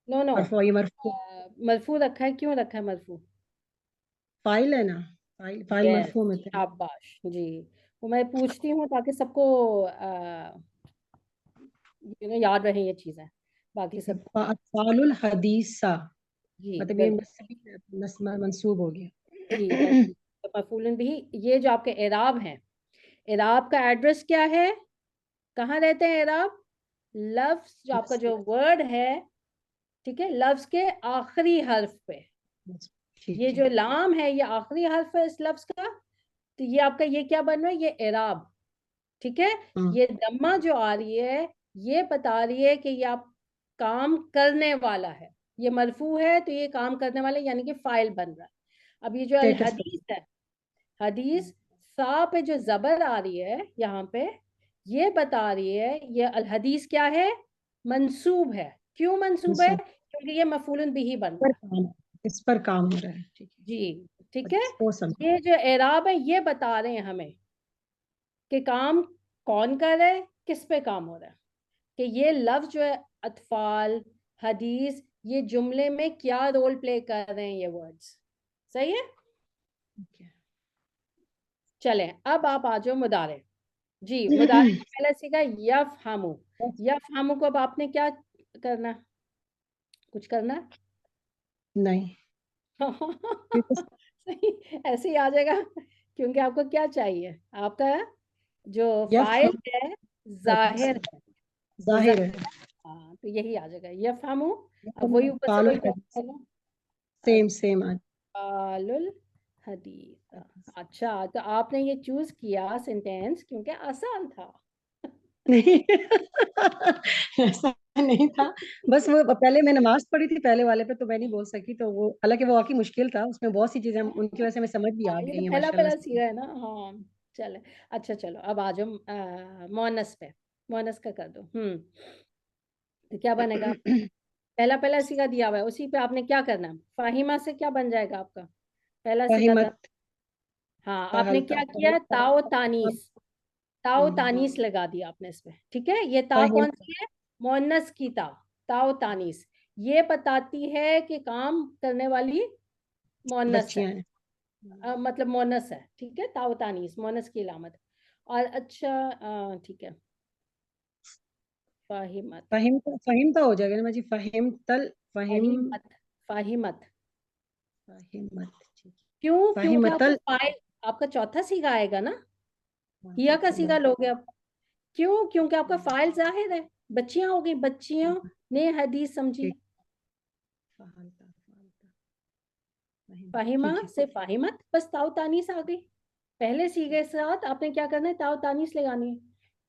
नो नो, मरफू, ये मरफू मरफू रखा है, क्यों रखा है मरफू? फाइल है ना, फाइल फाइल यस, मरफू में थे। शाबाश जी। वो मैं पूछती हूँ ताकि सबको याद रहे ये चीजें, बाकी ठीक है। सब। अतफालुल हदीसा, जी मतलब ये बिल्कुल सही। मंसूब हो जी गया। मंसूब, मफूलन भी। ये जो आपके एराब हैं, एराब का एड्रेस क्या है? कहाँ रहते हैं एराब? लफ्ज जो आपका जो वर्ड है, ठीक है, लफ्ज के आखिरी हर्फ पे। ठीक ये है। जो लाम है ये आखिरी हर्फ है इस लफ्ज का, तो ये आपका ये क्या बन रहा है? ये एराब, ठीक है। हम्म, ये दम्मा जो आ रही है ये बता रही है कि ये आप काम करने वाला है, ये मरफू है तो ये काम करने वाला यानी कि फाइल बन रहा है। अब ये जो अल Status हदीस है, हदीस सा पे जो जबर आ रही है यहाँ पे, ये बता रही है ये अल हदीस क्या है, मंसूब है। क्यों मंसूब है? मंसूब। क्योंकि ये मफूलन बिही बन पर रहा है। काम, इस पर काम हो रहा है, ठीक है। जी ठीक है। वो समझ। ये जो एराब है ये बता रहे हैं हमें कि काम कौन कर रहा है, किस पे काम हो रहा है, कि ये लफ्ज जो है अतफाल, हदीस, ये जुमले में क्या रोल प्ले कर रहे हैं ये वर्ड्स। सही है। ठीक है। चलें अब आप आ जाओ मुदारे। जी मुदारे में पहले सीखा यफहमु। यफहमु को अब आपने क्या करना है? कुछ करना है? नहीं, क्योंकि सही ऐसे ही आ जाएगा, क्योंकि आपको क्या चाहिए, आपका जो फाइल यफहम है जाहिर है, जाहिर है। मुज़क्कर। हाँ तो यही आ जाएगा यफहमु। अब वही ऊपर से फालुल वही हदीस, सेम सेम आज। अतफालुल हदीस। अच्छा तो आपने ये चूज किया सेंटेंस क्योंकि आसान था। नहीं ऐसा नहीं था, बस वो पहले मैं नमाज पढ़ी थी पहले वाले पे, तो मैं नहीं बोल सकी, तो वो हालांकि वो वाकई मुश्किल था, उसमें बहुत सी चीजें उनकी वजह से हमें समझ भी आ ये तो गई है पहला माशाल्लाह पहला से। सीखा है ना। हाँ चले। अच्छा चलो अब आ जाओ मोनस पे। मोनस का कर दो। तो क्या बनेगा? पहला पहला सीखा दिया हुआ है, उसी पे आपने क्या करना है, फाहिमा से क्या बन जाएगा आपका पहला सीखा था? फहिमत, हाँ आपने फहलता, क्या किया, ताओ तानीस, ताओ हम्म, तानीस लगा दिया आपने इसमें। ठीक है, ये ता फहिम कौन सी है? मोनस की ता, ताओ तानीस। ये बताती है कि काम करने वाली मोनस है। बच्चियां हैं। मतलब मोनस है। ठीक है, ताओ तानीस मोनस की अलामत। और अच्छा ठीक है, फाहिमत। फहिम तो हो जाएगा ना जी, फहिम तल, फहिम, फाहिमत, फाहिमत। फहिमत, ठीक है। क्यों? क्योंकि आपका फहिमतल, फाइल, आपका चौथा सीगा आएगा ना, हाँ, हिया ठीक का है, सीगा लोगे अब। क्यों? क्योंकि आपका फाइल जाहिर है, बच्चियां हो गई, बच्चियों ने हदीस समझी। ठीक, फहलता, फहलता, फहिम, फाहिमा ठीक है। से फाहिमत, बस ताऊ तानीस आ गई। पहले सीगे के साथ आपने क्या करना है, ताऊ तानीस लगानी है।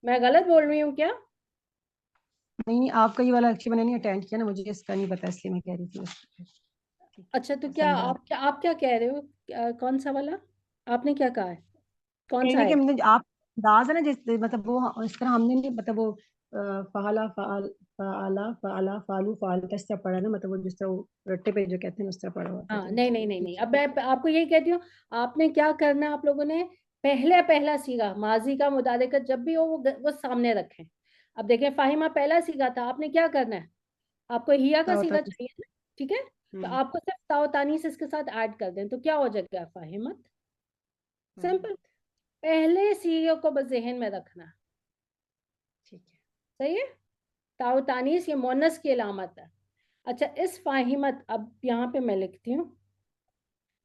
मैं गलत बोल रही हूँ क्या? नहीं नहीं, आपका ये वाला एक्चुअली मैंने नहीं अटेंड किया ना, मुझे इसका नहीं पता, इसलिए मैं कह रही थी। ठीक है, अच्छा तो क्या समझा। आप क्या कह रहे हो? कौन सा वाला आपने क्या कहा है, कौन सा कहने के आएगा? हमने आप अंदाज है ना, जिस मतलब वो इस तरह हमने नहीं, मतलब वो फहला, फाल, फाला, फाला, फालू, फाल इस तरह पढ़ा ना, मतलब वो जिस तरह वो रट्टे पे जो कहते हैं उस तरह पढ़ा हुआ था, हाँ तो नहीं नहीं नहीं नहीं, अब मैं आपको यही कहती हूँ, आपने क्या करना है, आप लोगों ने पहले पहला सीखा माजी का मुदारे का, जब भी हो वो सामने रखें। अब देखें फाहिमा पहला सीखा था, आपने क्या करना है, आपको हिया का होता सीखा है। चाहिए ना। ठीक है, तो आपको सिर्फ ताओ तानीस इसके साथ ऐड कर दें तो क्या हो जाएगा, फाहिमत। सिंपल, पहले सीगे को बस जहन में रखना। ठीक है। सही है, ताओ तानीस ये मोनस की अलामत है। अच्छा इस फाहिमत, अब यहाँ पे मैं लिखती हूँ।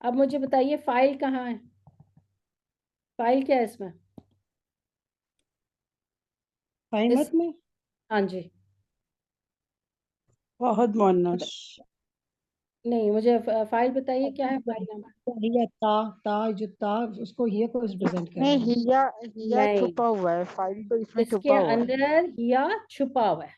अब मुझे बताइए फाइल कहाँ है, फाइल क्या है इसमें? इस फाहिमत में हाँ जी, बहुत मोहनस। नहीं मुझे फाइल बताइए क्या है फाइल नंबर। हिया ता, ता जो ता, उसको हिया को रिप्रेजेंट कर नहीं, रहा है। हिया नहीं, छुपा हुआ है, फाइल तो इसमें इसके छुपा हुआ है। अंदर हिया छुपा हुआ है।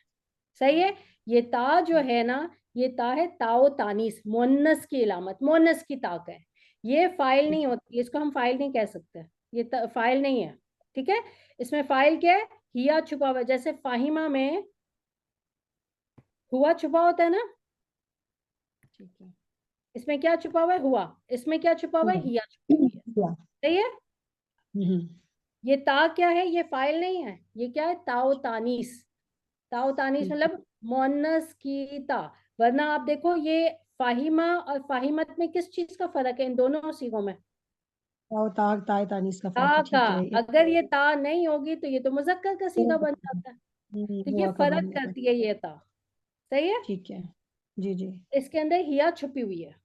सही है, ये ता जो है ना, ये ता है ताओ तानीस, मोनस की अलामत, मोनस की ताक है। ये फाइल नहीं होती, इसको हम फाइल नहीं कह सकते, ये फाइल नहीं है। ठीक है, इसमें फाइल क्या है, हिया छुपा हुआ है। जैसे फाहिमा में हुआ छुपा होता है ना, ठीक है। इसमें क्या छुपा हुआ है, हुआ। इसमें क्या छुपा हुआ है, हिया छुपी हुई है। हुआ। सही है, हम्म, ये ता क्या है, ये फाइल नहीं है, ये क्या है, ताओ तानीस। ताओ तानीस ठीक है। मतलब मोनस की ता। वरना आप देखो ये फाहिमा और फाहिमत में किस चीज का फर्क है इन दोनों सीगों में? ताओ, ताग, ताए, तानीस का फर्क ता है, का। ठीक है। अगर ये ता नहीं होगी तो ये तो मुजक्कर का सीगा बन जाता है। तो ये हुआ का फर्क बन जाता है। करती है ये ता। सही है, ठीक है। जी जी। इसके अंदर हिया छुपी हुई है।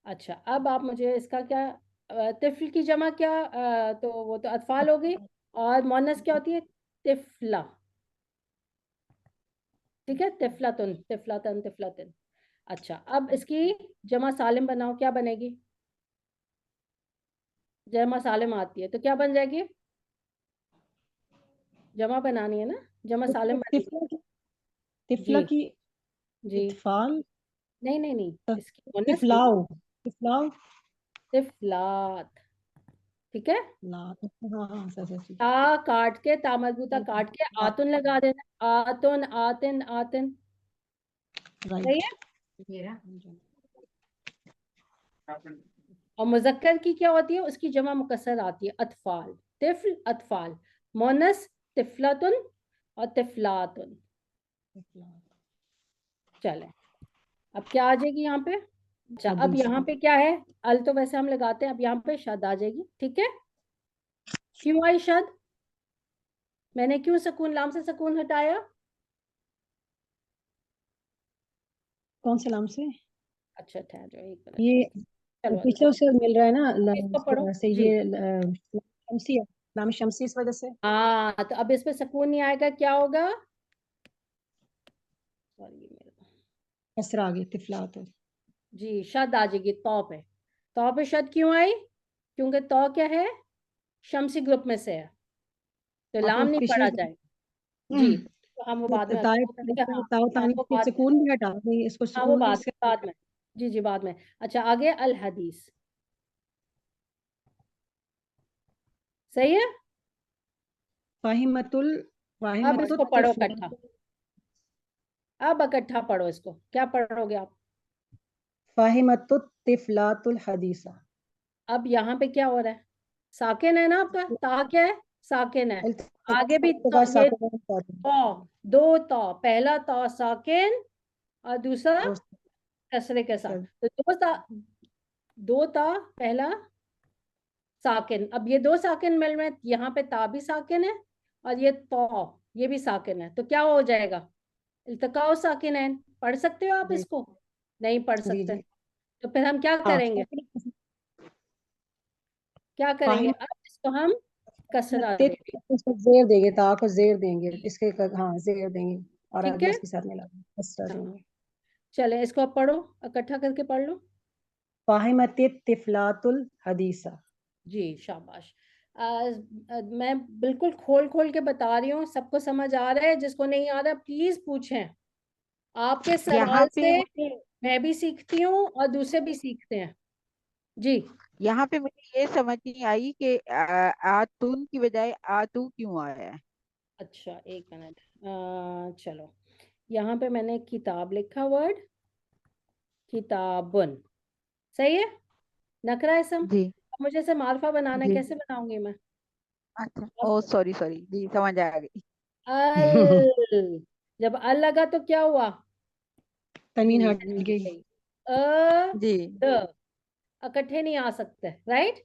अच्छा अब आप मुझे इसका क्या, तिफल की जमा क्या, तो वो तो अतफाल हो गई, और मोनस क्या होती है, तिफला। ठीक है, तिफलातुन, तिफलातन, तिफलातन। अच्छा अब इसकी जमा सालिम बनाओ, क्या बनेगी? जमा सालिम आती है तो क्या बन जाएगी? जमा बनानी है ना, जमा सालिम बनेगी। तिफला की, तिफला जी की जी इत्फाल, नहीं नहीं नहीं, इसकी मुअन्नस इफ्लाओ, इफ्लाओ, तिफलात, ठीक है। ला, हाँ हाँ सही सही। ता काट के, ता मजबूता काट के आतुन लगा देना, आतुन, आतिन, आतिन, सही है। राइट। और मुजक्कर की क्या होती है, उसकी जमा मुकस्सर आती है, अतफाल, तिफ्ल, अतफाल। मोनस तिफलातुन और तिफलातुन। चले, अब क्या आ जाएगी यहाँ पे? अच्छा, अब यहाँ पे क्या है, अल तो वैसे हम लगाते हैं, अब यहाँ पे शद आ जाएगी, ठीक है। क्यों आई शद? मैंने क्यों सुकून, लाम से सुकून हटाया? कौन से नाम से? अच्छा ठहर जाओ एक मिनट, ये चलो पीछे से मिल रहा है ना, इसको पढ़ो वैसे जी। ये शमसी है, नाम शमसी इस वजह से हाँ, तो अब इसमें सुकून नहीं आएगा, क्या होगा? सॉरी कसरा आ गई, तिफलात। जी, शद आ जाएगी तौ पे। तौ पे शद क्यों आई? क्योंकि तौ क्या है, शमसी ग्रुप में से है, तो आपको लाम नहीं पिछले पढ़ा जाएगा जी। तो हम वो बाद में, ताए हाँ ताओ हाँ तानी वो के बाद में, सुकून भी हटा नहीं, इसको हाँ वो बाद इसके बाद में, जी जी बाद में। अच्छा आगे अल हदीस, सही है। फाहिमतुल, अब इसको फाहिमतुत पढ़ो तिफला, इकट्ठा, अब इकट्ठा पढ़ो इसको, क्या पढ़ोगे आप? फाहिमतुत तिफलातुल हदीसा। अब यहाँ पे क्या हो रहा है, साकिन है ना आपका, ता क्या है, साकिन है। आगे भी तो ये तो, दो तो, पहला तो साकिन और दूसरा कसरे के साथ, तो दो ता पहला साकिन। अब ये दो साकिन मिल रहे हैं, यहाँ पे ता भी साकिन है और ये तो, ये भी साकिन है, तो क्या हो जाएगा, इल्तिकाओ साकिन है। पढ़ सकते हो आप जी इसको? नहीं पढ़ जी सकते, जी। तो फिर हम क्या हाँ, करेंगे, क्या करेंगे, फाहिम अब इसको हम कसरा तित, देंगे, इसको जेर देंगे, ता को जेर देंगे, इसके हाँ जेर देंगे और ठीक आगे है। इसके साथ मिला कसरा हाँ देंगे। चले, इसको अब पढ़ो, इकट्ठा करके पढ़ लो। फाहिमतित तिफलातुल हदीसा। जी शाबाश। मैं बिल्कुल खोल खोल के बता रही हूँ, सबको समझ आ रहा है, जिसको नहीं आ रहा प्लीज पूछें। आपके यहाँ सवाल पे से मुझे मैं भी सीखती हूँ और दूसरे भी सीखते हैं जी। यहाँ पे मुझे ये समझ नहीं आई कि आतुन की बजाय आतू क्यों आया है। अच्छा एक मिनट, चलो, यहाँ पे मैंने किताब लिखा, वर्ड किताबुन, सही है, नकरा इसम। जी अब मुझे इसे मार्फा बनाना है, जी। कैसे बनाऊंगी मैं? अच्छा ओ सॉरी सॉरी जी समझ आ गई। अल, जब अल लगा तो क्या हुआ, तनवीन हट गई। गई। अ जी द, इकट्ठे नहीं आ सकते, राइट।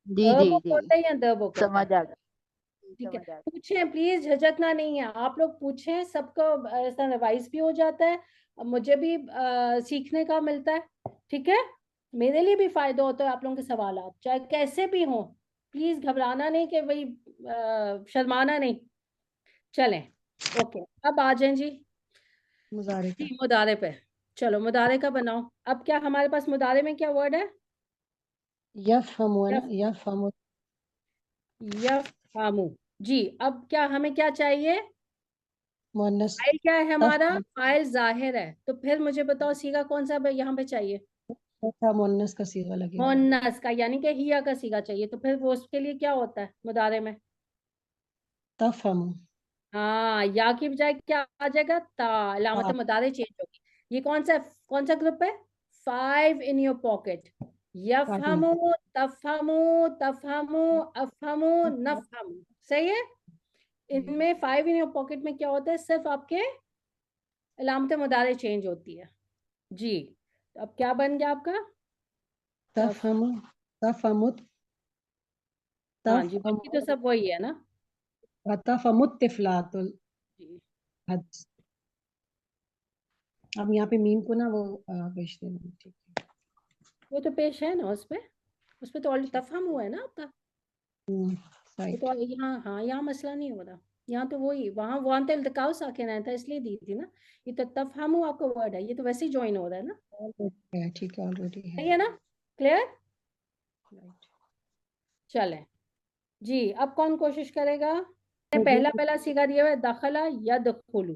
जी अ जी वो जी होता है या द वो होता समझ है, आ गई ठीक है। समझ आ गई। पूछें प्लीज, झिझकना नहीं है, आप लोग पूछें, सबको ऐसा रिवाइज भी हो जाता है, मुझे भी सीखने का मिलता है, ठीक है। मेरे लिए भी फायदा होता है आप लोगों के सवाल, चाहे कैसे भी हो, प्लीज घबराना नहीं कि भाई शर्माना नहीं। चलें, ओके, अब आ जाएं जी। मुजारे जी का मुदारे पे, चलो मुदारे का बनाओ। अब क्या हमारे पास मुदारे में क्या वर्ड है, यफहमु है ना, यफ, यफहमु। यफहमु। जी, अब क्या हमें क्या चाहिए, मुअन्नस फाइल क्या है हमारा, तफ, फाइल जाहिर है, तो फिर मुझे बताओ सीगा कौन सा यहाँ पे चाहिए, था मुअन्नस का सीगा लगेगा। मुन्नस का, यानी कि हिया का सीगा चाहिए, तो फिर वो उसके लिए क्या होता है मुदारे में? तफहमु, हाँ, या की बजाय क्या आ जाएगा, ता, अलामत ता, मुदारे चेंज होगी। ये कौन सा ग्रुप है, 5 इन योर पॉकेट, पार्टनर, यफहमु, तफहमु, तफहमु, अफहमु, नफहमु, सही है। इनमें 5 इन योर पॉकेट में क्या होता है, सिर्फ आपके अलामत मुदारे चेंज होती है जी। तो अब क्या बन गया आपका, तफ, तफहमु, तफहमु, हाँ जी, बाकी तो तफहमु, सब वही है ना तफहमु तिफलातुल जी। हद। अब यहाँ पे मीम को ना वो पेश देना, ठीक है। वो तो पेश है ना उस पे तो ऑलरेडी तफहम हुआ है ना आपका, वो राइट। तो यहाँ, हाँ यहाँ मसला नहीं हो रहा, यहाँ तो वही, वहाँ तो इल्तिकाउ साकिन आया था इसलिए दी थी ना। ये तो तफहमु आपका वर्ड है, ये तो वैसे ही ज्वाइन हो रहा है ना, ऑलरेडी है, ठीक है, ऑलरेडी है। सही है ना, क्लियर। राइट। चले जी, अब कौन कोशिश करेगा? पहला पहला सीखा दिया हुआ है, दखला यदखुलु,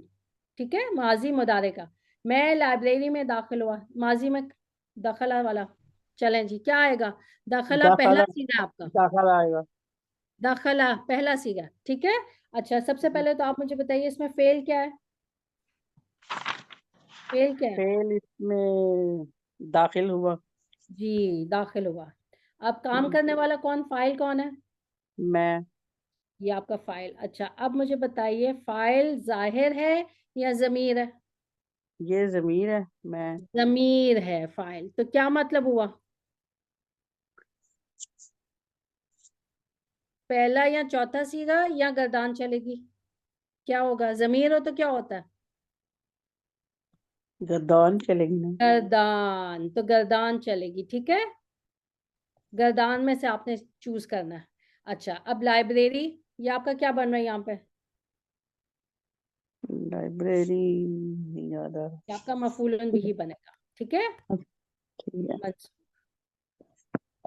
ठीक है, माजी मुदारे का। मैं लाइब्रेरी में दाखिल हुआ, माजी में दखला वाला। चलें जी, क्या आएगा? दखला पहला दाखला सीगा आपका, दाखला आएगा। दखला पहला सीगा, ठीक है। अच्छा, सबसे पहले तो आप मुझे बताइए इसमें फेल क्या है? फेल क्या है? फेल इसमें दाखिल हुआ। जी, दाखिल हुआ। अब काम करने वाला कौन, फाइल कौन है? मैं। ये आपका फाइल। अच्छा, अब मुझे बताइए फाइल जाहिर है या जमीर है? ये जमीर है। मैं। जमीर है फाइल, तो क्या मतलब हुआ? पहला या चौथा सीगा या गर्दान चलेगी? क्या होगा? जमीर हो तो क्या होता है? गर्दान चलेगी ना। गर्दान, तो गर्दान चलेगी, ठीक है। गर्दान में से आपने चूज करना है। अच्छा, अब लाइब्रेरी, ये आपका क्या बन रहा है यहाँ पे? लाइब्रेरी नहीं याद आ रहा। ये आपका मफूलन बिही बनेगा, ठीक है। ठीक है। बस,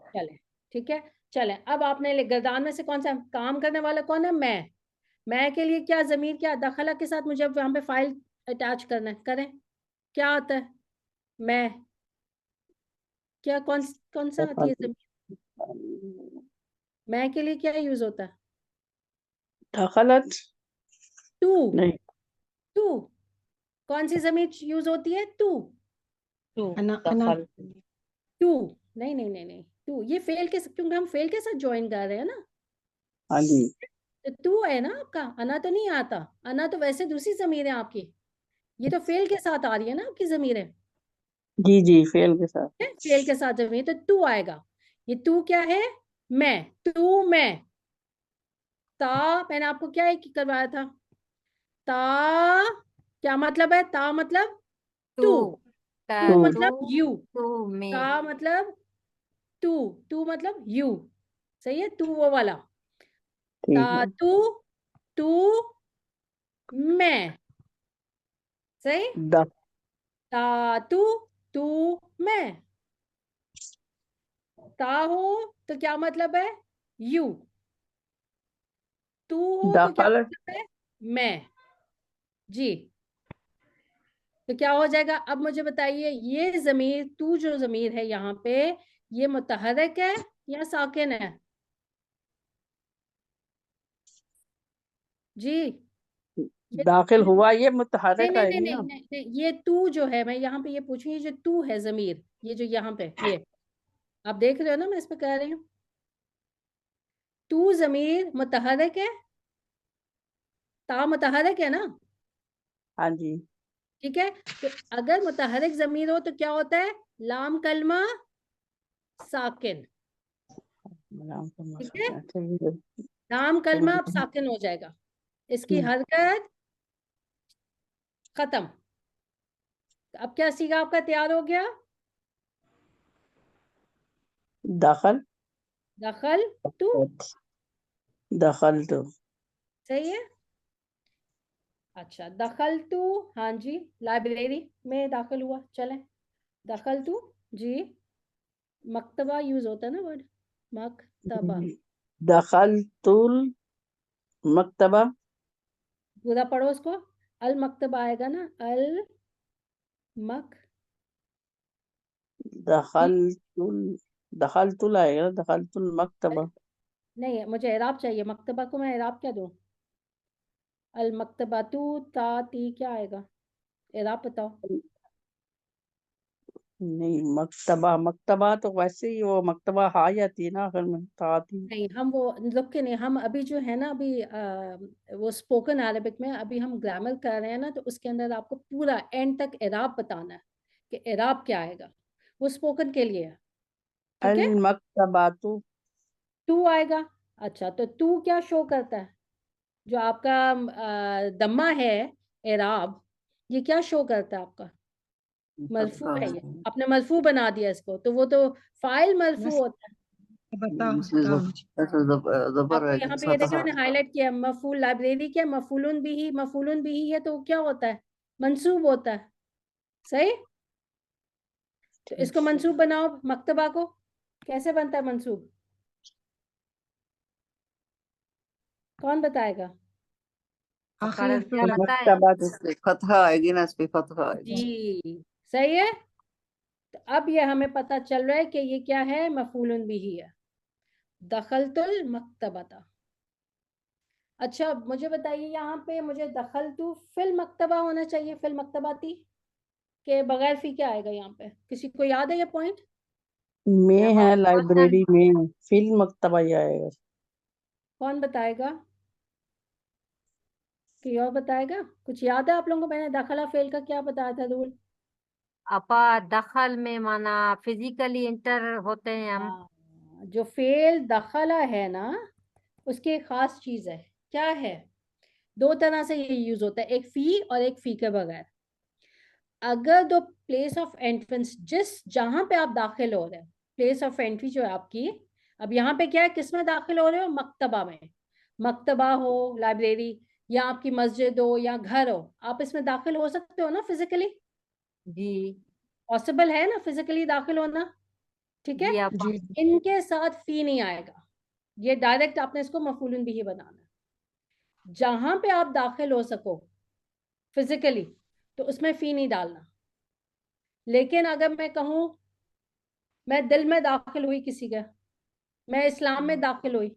चले, ठीक है। चले, अब आपने गर्दान में से कौन सा काम करने वाला कौन है? मैं के लिए क्या जमीर, क्या दखला के साथ मुझे अब यहाँ पे फाइल अटैच करना है, करें। क्या आता है? मैं, क्या कौन कौन सा आती है जमीर? मैं के लिए क्या यूज होता है? दखलत टू। नहीं। टू, कौन सी जमीर यूज होती है? टू। अना दखल। टू, नहीं नहीं नहीं नहीं, टू ये फेल के, क्योंकि हम फेल के साथ ज्वाइन कर रहे हैं ना, हाँ जी। तो टू है ना आपका, अना तो नहीं आता। अना तो वैसे दूसरी जमीर है आपकी, ये तो फेल के साथ आ रही है ना आपकी जमीर है, जी जी, फेल के साथ। फेल के साथ जमीर, तो टू आएगा। ये टू क्या है? मैं, टू मैं। ता, मैंने आपको क्या एक करवाया था? ता, क्या मतलब है? ता मतलब टू, टू, ता टू टू। मतलब टू, यू, टू में, ता मतलब टू, टू मतलब यू, सही है, टू वो वाला। ता ठीक है। तू, तू मैं, सही। द ता तू, तू मैं। ता हो तो क्या मतलब है? यू। तू हो तो क्या दखलत। मतलब है? मैं। जी, तो क्या हो जाएगा? अब मुझे बताइए, ये जमीर तू जो जमीर है यहाँ पे, ये मुतहरक है या साकिन है? जी, ये दाखिल ये हुआ, ये नहीं मुतहर्रिक नहीं नहीं आएगी नहीं ना। नहीं नहीं, ये तू जो है, मैं यहाँ पे ये पूछूं, ये जो तू है जमीर, ये जो यहाँ पे, ये आप देख रहे हो ना, मैं इस पे कह रही हूँ, तू जमीर मुतहरक है, ता मुतहरक है ना, हाँ जी। ठीक है। तो अगर मुतहरक जमीर हो तो क्या होता है? लाम कलमा साकिन, नाम का ठीक है। मसला। अच्छा ये लाम कलमा अब तो- साकिन हो जाएगा, इसकी हरकत खत्म। तो अब क्या सीगा आपका तैयार हो गया? दखल। दखल तू, दखल तो। सही है। अच्छा, दखल तू, हाँ जी, लाइब्रेरी में दाखिल हुआ, चलें। दखल तू, जी, मकतबा यूज होता है ना वर्ड, मकतबा। दखल तुल मकतबा। पूरा पढ़ो उसको, अल मकतबा आएगा ना, अल मक, दखल तुल। दखल तुल आएगा ना, दखल तुल मकतबा। नहीं, मुझे एराब चाहिए, मकतबा को मैं एराब क्या दूं? अल मकतबा तू, ता ती क्या आएगा? एराब बताओ। नहीं, मकतबा मकतबा तो वैसे ही वो मकतबा हा जाती है ना आखिर में, ता आती है। नहीं, हम वो रुक के नहीं, हम अभी जो है ना, अभी वो स्पोकन अरबिक में अभी हम ग्रामर कर रहे हैं ना, तो उसके अंदर आपको पूरा एंड तक एराब बताना है कि एराब क्या आएगा, वो स्पोकन के लिए है, ठीक अल है। मकतबा तू। टू आएगा। अच्छा, तो टू क्या शो करता है? जो आपका दम्मा है, एराब, ये क्या शो करता है आपका? मरफू है, ये आपने मरफू बना दिया इसको, तो वो तो फाइल मरफू बस होता है। बताओ मुझे। आपको यहाँ पे ये देखा, मैंने हाईलाइट किया, मफूल, लाइब्रेरी क्या, मफूलुन बिही है, तो क्या होता है? मंसूब होता है, सही। तो इसको मंसूब बनाओ, मकतबा को कैसे बनता है मंसूब? कौन बताएगा? आखिरी हर्फ पे क्या लगा। बताए? मक्तबा इस पे फतहा आएगी ना, इस पे फतहा आएगी। जी सही है। तो अब ये हमें पता चल रहा है कि ये क्या है, मफूलन बिही है, दखलतुल मक्तबता। अच्छा मुझे बताइए, यहाँ पे मुझे दखलतु फिल मक्तबा होना चाहिए, फिल मक्तबाती के बगैर फी क्या आएगा यहाँ पे? किसी को याद है ये पॉइंट? में है जवाब लाइब्रेरी में, फिल मक्तबा ही आएगा। कौन बताएगा? कोई और बताएगा? कुछ याद है आप लोगों को? मैंने दखला फेल का क्या बताया था रूल? अपा दखल में माना फिजिकली इंटर होते हैं हम। हाँ, जो फेल दखला है ना, उसकी एक खास चीज है। क्या है? दो तरह से ये यूज होता है, एक फी और एक फी के बगैर। अगर दो प्लेस ऑफ एंट्रेंस, जहां पे आप दाखिल हो रहे हैं, प्लेस ऑफ एंट्री जो है आपकी, अब यहाँ पे क्या है, किस में दाखिल हो रहे हो? मक्तबा में। मक्तबा हो, लाइब्रेरी, या आपकी मस्जिद हो या घर हो, आप इसमें दाखिल हो सकते हो ना फिजिकली? जी पॉसिबल है ना फिजिकली दाखिल होना? ठीक है। जी अपा। जी इनके साथ फी नहीं आएगा, ये डायरेक्ट आपने इसको मफूलन भी ही बनाना है। जहां पे आप दाखिल हो सको फिजिकली, तो उसमें फी नहीं डालना। लेकिन अगर मैं कहूँ मैं दिल में दाखिल हुई किसी के, मैं इस्लाम में दाखिल हुई,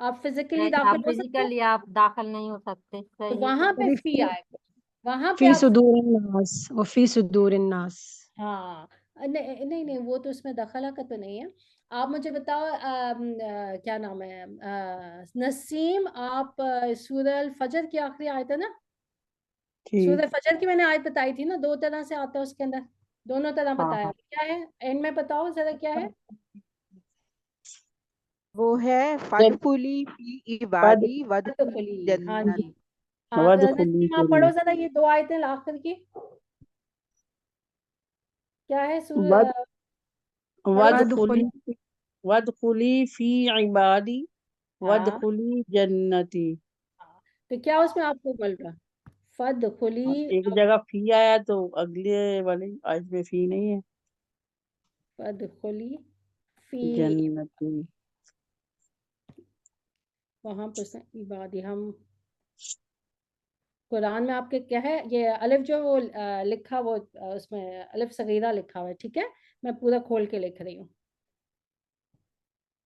आप फिजिकली नहीं, दाखिल आप हो सकते हो, फिजिकली आप दाखिल नहीं हो सकते, तो सही है। वहां पे अभी फी आएगा। वहां पे फी आप, सुदूर नास, वो फी सुदूर नास। हाँ, नहीं नहीं नहीं, वो तो उसमें दखला का तो नहीं है। आप मुझे बताओ, क्या नाम है, नसीम, आप सूरह फजर की आखिरी आयत है ना, ठीक। सूरह फजर की मैंने आयत बताई थी ना, दो तरह से आता है उसके अंदर, दोनों तरह हाँ बताया। हाँ। क्या है एंड में? बताओ जरा क्या है। वो है जब फदखुली फी पद इबादी वदखुली खुली, हाँ जन्नत। जी। हाँ, वद खुली नसीम आप पढ़ो जन्नत। जरा ये दो आयतें आखिर की, क्या है वद पढ़ो। वद वदखुल खुली, वद खुली फी इबादी, वद हाँ खुली जन्नती। हाँ, तो क्या उसमें आपको मिल रहा? फद खुली, एक जगह फी आया तो अगले वाली आज में फी नहीं है। फद खुली फी, जन्नती। वहां पर से इबादी हम, कुरान में आपके क्या है, ये अलिफ जो वो लिखा, वो उसमें अलिफ सगीरा लिखा हुआ है, ठीक है, मैं पूरा खोल के लिख रही हूँ।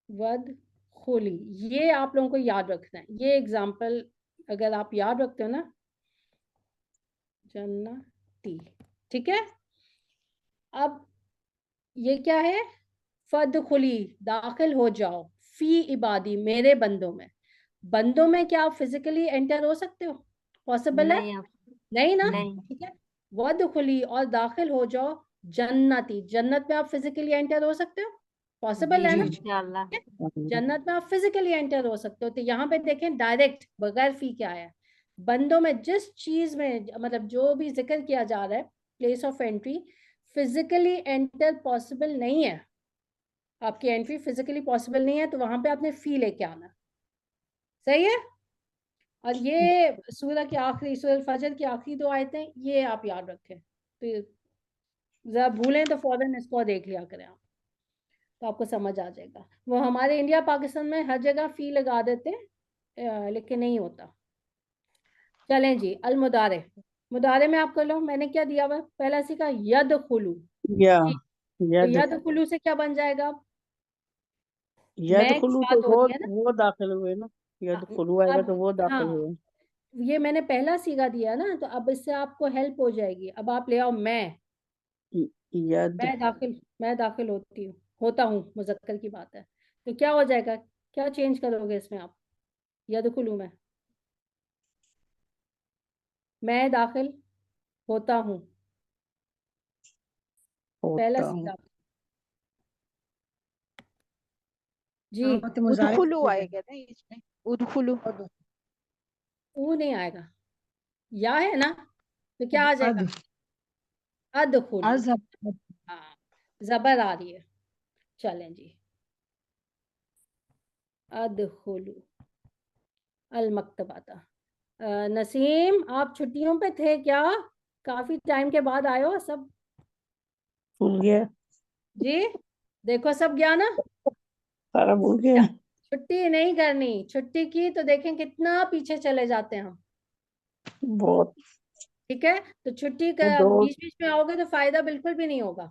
वद खुली, ये आप लोगों को याद रखना है, ये एग्जाम्पल अगर आप याद रखते हो ना, जन्नती, ठीक है। अब ये क्या है? फद खुली, दाखिल हो जाओ, फी इबादी, मेरे बंदों में। बंदों में क्या आप फिजिकली एंटर हो सकते हो? पॉसिबल है? नहीं आप, नहीं ना, नहीं ठीक है। वद खुली और दाखिल हो जाओ जन्नती, जन्नत में आप फिजिकली एंटर हो सकते हो? जी पॉसिबल है जी ना? जी इंशाल्लाह। ठीक है? जन्नत में आप फिजिकली एंटर हो सकते हो। तो यहाँ पे देखें डायरेक्ट बगैर फी क्या है, बंदों में जिस चीज में, मतलब जो भी जिक्र किया जा रहा है, place of entry, physically enter possible नहीं है, आपकी एंट्री फिजिकली पॉसिबल नहीं है, तो वहां पे आपने फी लेके आना। सही है। और ये सूरह की आखिरी, सूरह फजर की आखिरी दो आयतें, ये आप याद रखें, तो जरा भूलें तो फौरन इसको देख लिया करें आप, तो आपको समझ आ जाएगा। वो हमारे इंडिया पाकिस्तान में हर जगह फी लगा देते हैं, लेकिन नहीं होता। चलें जी, अल मुदारे, मुदारे में आप कर लो, मैंने क्या दिया हुआ है? पहला सीखा यद खुलू, या जी, तो यद यद खुलू से क्या बन जाएगा? यद मैं की खुलू तो बात हो रही है ना। वो दाखिल हुए ना। यद खुलू आएगा अब तो वो दाखिल हाँ, हुए। ये मैंने पहला सीगा दिया ना, तो अब इससे आपको हेल्प हो जाएगी। अब आप ले आओ यद मैं दाखिल होती हूँ, होता हूँ, मुजक्कर की बात है, तो क्या हो जाएगा? क्या चेंज करोगे इसमें आप? यदखुलू में मैं दाखिल होता हूँ, पहला होता हूँ। सीगा जी। हाँ तो मुजारे उदखुलू में आएगा ना इसमें, उदखुलू। ऊ नहीं आएगा, या है ना, तो क्या आ अद जाएगा? अदखुलू। अजहब हाँ, जबर आ रही है। चलें जी, अदखुलू अल मकतबाता। नसीम, आप छुट्टियों पे थे क्या? काफी टाइम के बाद आए हो सब। भूल गया, जी, देखो सब गया ना। सारा भूल गया। छुट्टी नहीं करनी, छुट्टी की तो देखें कितना पीछे चले जाते हैं हम। बहुत। ठीक है, तो छुट्टी का दो बीच बीच में आओगे तो फायदा बिल्कुल भी नहीं होगा।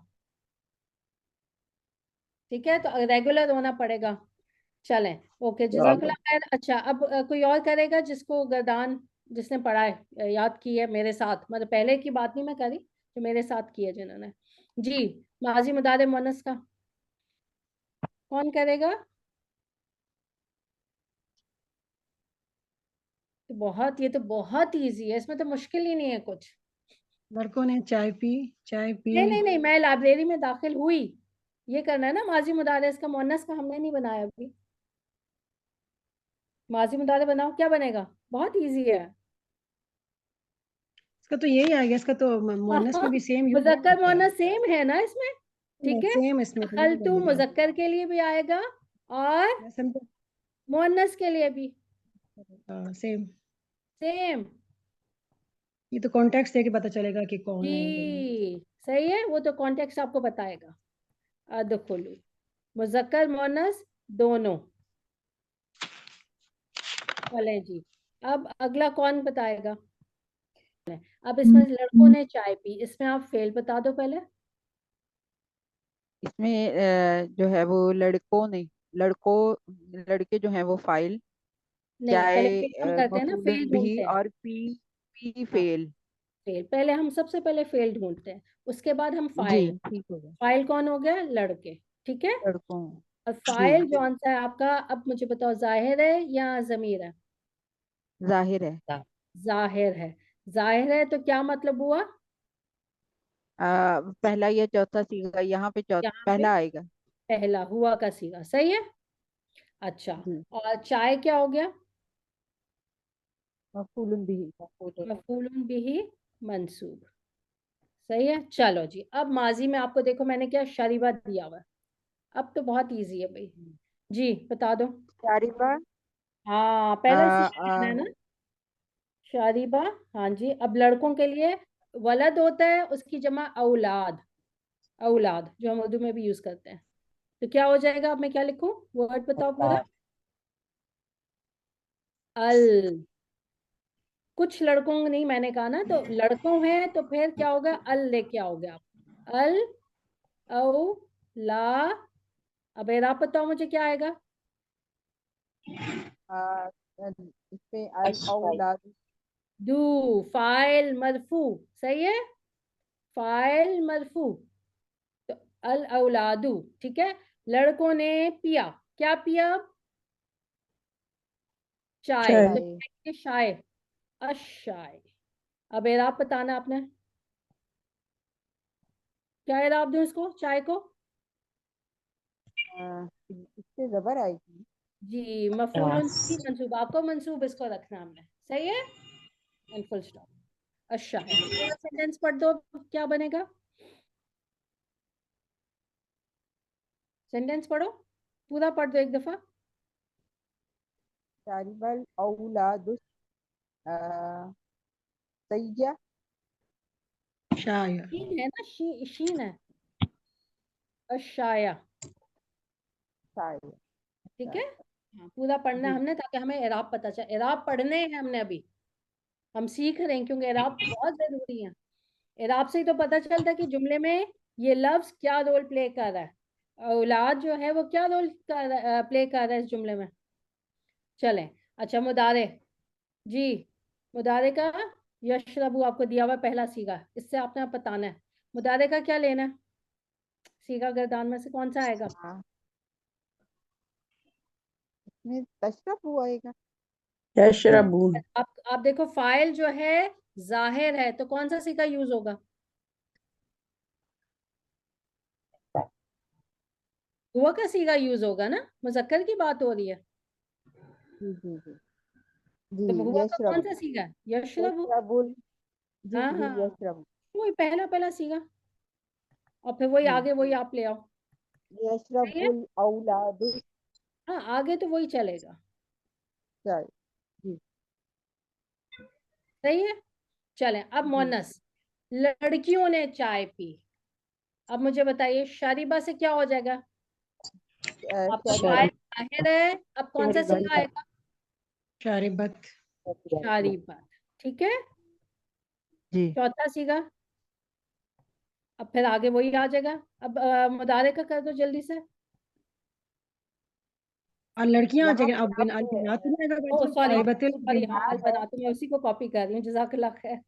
ठीक है, तो रेगुलर होना पड़ेगा। चलें, ओके, चलो। जज़ाकल्लाह खैर। अच्छा, अब कोई और करेगा जिसको गर्दान, जिसने पढ़ा है, याद की है मेरे साथ, मतलब पहले की बात नहीं मैं करी, जो मेरे साथ की है जिन्होंने। जी, माजी मुदारे मुअन्नस का कौन करेगा? तो बहुत, ये तो बहुत इजी है, इसमें तो मुश्किल ही नहीं है कुछ। लड़कों ने चाय पी, चाय पी। नहीं नहीं नहीं, मैं लाइब्रेरी में दाखिल हुई, ये करना है ना। माजी मुदारे, इसका मुअन्नस का हमने नहीं बनाया अभी। माजी मुदारे बनाओ, क्या बनेगा? बहुत इजी है। इसका तो यही आ गया, इसका तो मुअन्नस में भी सेम यूज हो मुजक्कर जाता है। मुअन्नस सेम है ना इसमें? ठीक है, सेम इसमें तो नहीं अकलतु बनेगा। मुजक्कर के लिए भी आएगा और मैं समझा। मुअन्नस के लिए भी सेम। सेम। ये तो कॉन्टेक्स्ट देके पता चलेगा कि कौन है वो। जी सही है, वो तो कॉन्टेक्स्ट आपको बताएगा। अदखुलू, मुजक्कर मुअन्नस दोनों। चले जी, अब अगला कौन बताएगा? अब इसमें लड़कों ने चाय पी, इसमें आप फेल बता दो पहले। इसमें जो है वो लड़के जो है वो फाइल, नहीं, पहले चाय फेल हम करते हैं ना, फेल मफूलन भी, ढूंढते हैं। और पी पी हाँ, फेल। फेल पहले, हम सबसे पहले फेल ढूंढते हैं, उसके बाद हम जी फाइल। ठीक हो गया। फाइल कौन हो गया? लड़के। ठीक है, लड़कों। और जी फाइल जो आंसर है आपका, अब मुझे बताओ, जाहिर है या जमीर है? जाहिर है। जाहिर है। जाहिर है तो क्या मतलब हुआ? पहला या चौथा सीगा, यहाँ पे यहाँ पे पहला आएगा। पहला हुआ का सीगा, सही है। अच्छा, जी और चाय क्या हो गया? मफूलन भी मफूलन। मफूलुन बिही मंसूब। सही है। चलो जी, अब माजी में आपको देखो मैंने क्या शरीबा दिया हुआ है। अब तो बहुत इजी है भाई। जी बता दो। शारिबा। हाँ, आ, पहला सीखा है आ, ना, शारिबा। हाँ जी, अब लड़कों के लिए वलद होता है, उसकी जमा औलाद। औलाद जो हम उर्दू में भी यूज करते हैं। तो क्या हो जाएगा? अब मैं क्या लिखूं? वर्ड बताओ पूरा। अल। कुछ लड़कों को नहीं मैंने कहा ना, तो लड़कों हैं तो फिर क्या होगा? अल लेके आओगे आप। अल, औ, ला। अब एराब बताओ मुझे क्या आएगा? आ, इस पे अल औलाद। दू, फाइल मरफू। सही है, फाइल मरफू। तो अल औलादू। ठीक है, लड़कों ने पिया, क्या पिया? चाय, तो चाय। कहेंगे शाय, अशाय। अब एराब बताना आपने, क्या एराब दूं इसको, चाय को? इससे जबर आएगी। जी, मफूलुन भी मंसूब, आपको मंसूब इसको रखना हमने, सही है। And full stop. अच्छा है, पूरा सेंटेंस पढ़ दो, क्या बनेगा? सेंटेंस पढ़ो, पूरा पढ़ दो एक दफा। शारिबल औलादुस सैया। शायर। शीन है ना, शीन है। अशाया। शायर। ठीक है, हाँ, पूरा पढ़ना है जी हमने, ताकि हमें एराब पता चले। एराब पढ़ने हैं हमने अभी, हम सीख रहे हैं, क्योंकि एराब बहुत जरूरी है। एराब से ही तो पता चलता है कि जुमले में ये लफ्ज क्या रोल प्ले कर रहा है, औलाद जो है वो क्या रोल प्ले कर रहा है इस जुमले में। चलें, अच्छा मुदारे। जी, मुदारे का यशरबू आपको दिया हुआ है पहला सीगा, इससे आपने आप बताना है मुदारे का क्या लेना है। सीगा गर्दान में से कौन सा आएगा? हाँ, इसमें तशरफ हुआ आएगा। यशरबून। आप देखो, फाइल जो है जाहिर है, तो कौन सा सीगा यूज होगा? हुआ का सीगा यूज होगा ना, मुजक्कर की बात हो रही है। जी जी जी जी। तो हुआ का कौन यशरब। सा सीगा है? यशरबू। यशरबुल। जी हाँ जी हाँ, यशरब। वही पहला पहला सीगा, और फिर वही जी आगे वही आप ले आओ। सही है, यशरबुल औलादुस हाँ, आगे तो वही चलेगा। चाय। जी सही है। चलें, अब जी। मोनस, लड़कियों ने चाय पी। अब मुझे बताइए, शारिबा से क्या हो जाएगा? आपका फाइल शरीबत। जाहिर है, अब कौन सा शरीबत। सीगा आएगा? शारिबत। शारिबत। ठीक है, जी चौथा सीगा, अब फिर आगे वही आ जाएगा। अब मुदारे का कर दो जल्दी से। और लड़कियां आ यहाँ जाएंगे, पे अब बिन बिनात नहीं आएगा ओ बाजी, सॉरी शाइबतुल सॉरी, हाँ बिनात, अलबनात, मैं उसी को कॉपी कर रही हूँ, जज़ाकल्लाह खैर।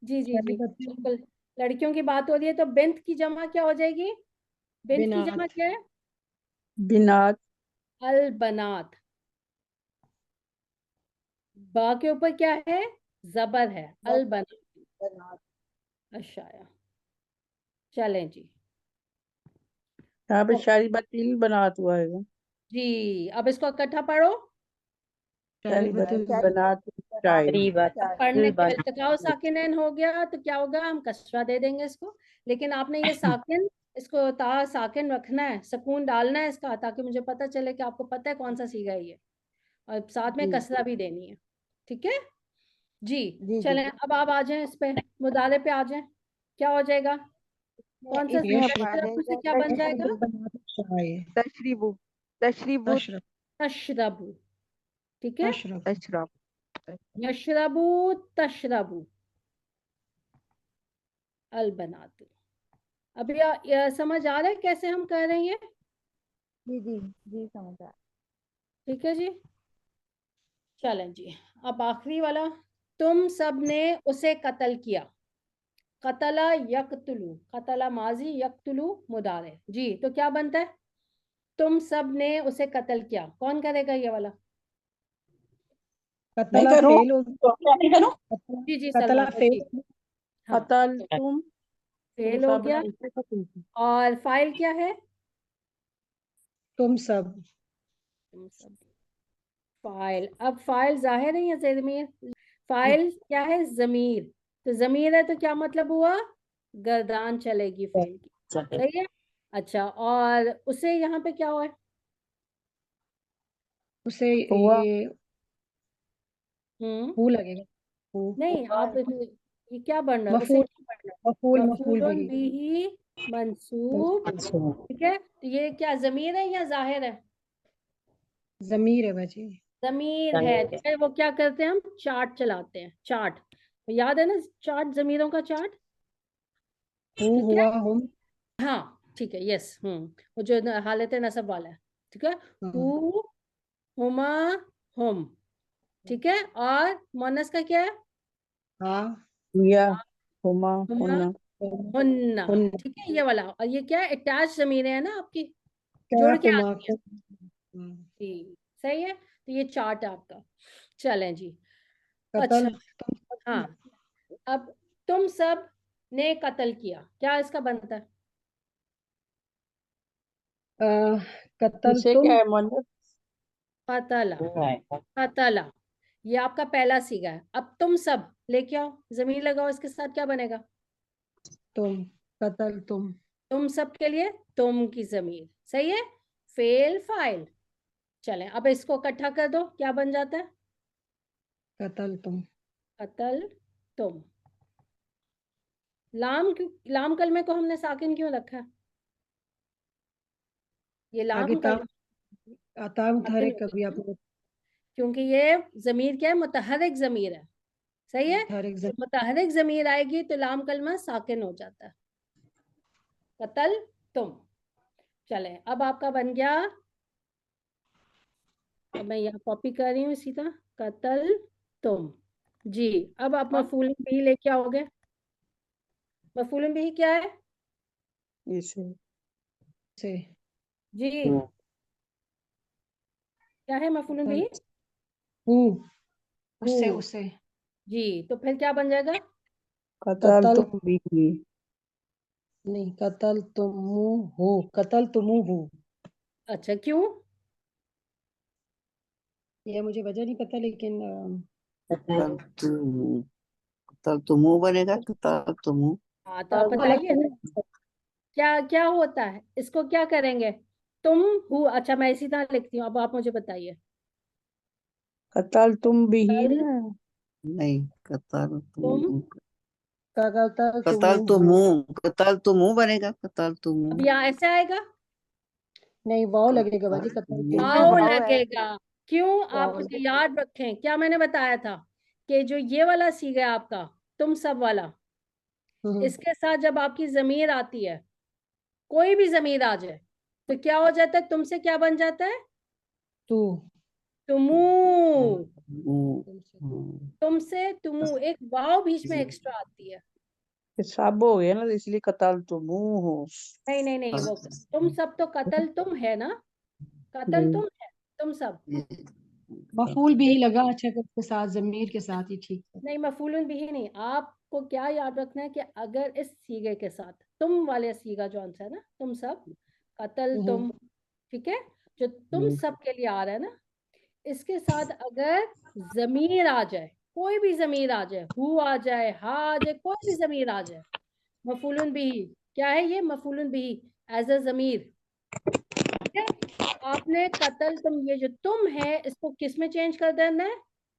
जी जी जी शाइबतुल बिल्कुल, लड़कियों की बात हो रही है तो बिन्त की जमा क्या हो जाएगी? बिन्त की जमा बिनात। क्या है? बिनात। अलबनात। बा के ऊपर क्या है? जबर है, अलबनात। अच्छा, चलें जी। यहाँ पे ओ, शारिबतिल बनात हुआ है। जी अब इसको इकट्ठा पढ़ो। शाइबतुल बनात शाइब। अब पढ़ने के इल्तिकाउ साकिनैन हो गया तो क्या होगा, हम कसरा दे देंगे इसको। लेकिन आपने ये साकिन, इसको ता साकिन रखना है, सुकून डालना है इसका, ताकि मुझे पता चले कि आपको पता है कौन सा सीगा ये, और साथ में जी कसरा भी देनी है। ठीक है जी। जी। चलें अब आप आ जाएं, इस पे मुदारे पे आ जाएं। क्या हो जाएगा? कौन सा यशरब तशरब से क्या बन जाएगा? बनात शाय तशरीबु तशरीबु तशरब तशरबू। ठीक है, तशरब तशरब यशरबू तशरबू अलबनातु। अब ये समझ आ रहा है कैसे हम कर रहे हैं? जी जी जी समझ आ ठीक है जी। चलें जी, अब आखिरी वाला, तुम सब ने उसे कत्ल किया। कतला यकतुलू, कतला माजी, यकतुलू मुदारे। जी तो क्या बनता है? तुम सब ने उसे कत्ल किया, कौन करेगा ये वाला? मैं कतला करूँ फेल हो, तो क्या नहीं करूँ? जी जी कतला सलमा फेल, जी। हाँ, कतल तुम फेल हो सब गया। ने उसे कत्ल किया। और फाइल क्या है? तुम सब तुम सब। फाइल, अब फाइल जाहिर है या ज़मीर? फाइल क्या है? जमीर। तो जमीर है तो क्या मतलब हुआ? गर्दान चलेगी फेल की। सही है। अच्छा, और उसे यहाँ पे क्या हुआ है? उसे हुआ ये हम्म, हू लगेगा, हू नहीं आप ये क्या बन रहा है? उसे मफूल, क्या बन रहा मफूल है? मफूल मफूलन भी बिही मंसूब। ठीक है, तो ये क्या जमीर है या जाहिर है? जमीर है बाजी। जमीर है तो फिर वो क्या करते हैं, हम चार्ट चलाते हैं, चार्ट। याद है ना चार्ट, जमीरों का चार्ट? हू ठीक है, हुआ हम, हाँ ठीक है, यस। वो जो हालत नसब वाला है। ठीक है, हाँ हु, हुमा, हुम। ठीक है, और मोनस का क्या है? हाँ हुआ हुमा हुमा, हुन्ना। हुन्ना। हुन ठीक है, ये वाला। और ये क्या है? अटैच जमीरें हैं ना आपकी, क्या जुड़ के हुमा आती है। जी सही है, तो ये चार्ट है आपका। चलें जी। अच्छा, कतल तुम हाँ, अब तुम सब ने कत्ल किया, क्या इसका बनता है? कतल इसे क्या तुम है मोहम्मद? कतला, कतला। ये आपका पहला सीगा है। अब तुम सब लेके आओ, जमीन लगाओ, इसके साथ क्या बनेगा? तुम कतल तुम सब के लिए तुम की जमीन। सही है, फेल फाइल। चलें अब इसको इकट्ठा कर दो, क्या बन जाता है? कतल तुम कतल तुम। लाम क्यों, लाम कलमे को हमने साकिन क्यों रखा है? ये आगे लाम ताम कलमा ताम साकिन थारे हो कभी गया आप ना, क्योंकि ये जमीर क्या है? मुतहर्रिक जमीर है। सही है, थारे तो मुतहर्रिक जमीर आएगी तो लाम कलमा साकिन हो जाता है। कतल तुम। चले अब आपका बन गया, अब मैं यहाँ कॉपी कर रही हूँ इसी तरह, कतल तुम। जी अब आप मफूल भी लेके आओगे। मफूल भी क्या है? इसे से जी क्या है मफूल भी? कतल हू, हु। उससे उसे जी तो फिर क्या बन जाएगा? कतल कतल तुम भी। नहीं, कतल तुम हो, कतल तुम हो। अच्छा क्यों? ये मुझे वजह नहीं पता, लेकिन कतल तुम, कतल तुमु बनेगा, कतल तुमु। हाँ तो आप अलग बताइए ना, क्या क्या होता है, इसको क्या करेंगे? तुम हु, अच्छा मैं इसी तरह लिखती हूँ, अब आप मुझे बताइए। कतल तुम भी ही कतल ना। नहीं, कतल तुम, तुम, कतल तुम कतल तुमु, हो, कतल तुमु बनेगा, कतल तुमु। अब यहाँ ऐसे आएगा, नहीं वाव लगेगा कतल बाजी, कतल तुमु। तुम वाव हो, लगेगा। क्यों? वाव आप लगेगा। याद रखें क्या मैंने बताया था, कि जो ये वाला सीगा है आपका, तुम सब वाला, हम्म, इसके साथ जब आपकी जमीर आती है, कोई भी जमीर आ जाए, तो क्या हो जाता है? तुमसे क्या बन जाता है? तू तुमू। तुमसे तुमसे तुमू, एक वाव बीच में एक्स्ट्रा आती है। सब हो गया ना, इसलिए कतल तुम हो। नहीं नहीं नहीं, वो तुम सब तो कतल तुम है ना, कतल तुम है, तुम सब। मफूल भी लगा अच्छा के साथ, जमीर के साथ ही ठीक है। नहीं, मफूलन भी नहीं। आपको क्या याद रखना है कि अगर इस सीगे के साथ तुम वाले सीगा जो आंसर है ना, तुम सब, कतल तुम, ठीक है, जो तुम सब के लिए आ रहा है ना, इसके साथ अगर जमीर आ जाए, कोई भी जमीर आ जाए, हु आ जाए, हा आ जाए, कोई भी जमीर आ जाए, मफूलन बिही, क्या है ये? मफूलन बिही एज अ जमीर, ठीक है। आपने कतल तुम, ये जो तुम है इसको किस में चेंज कर देना है?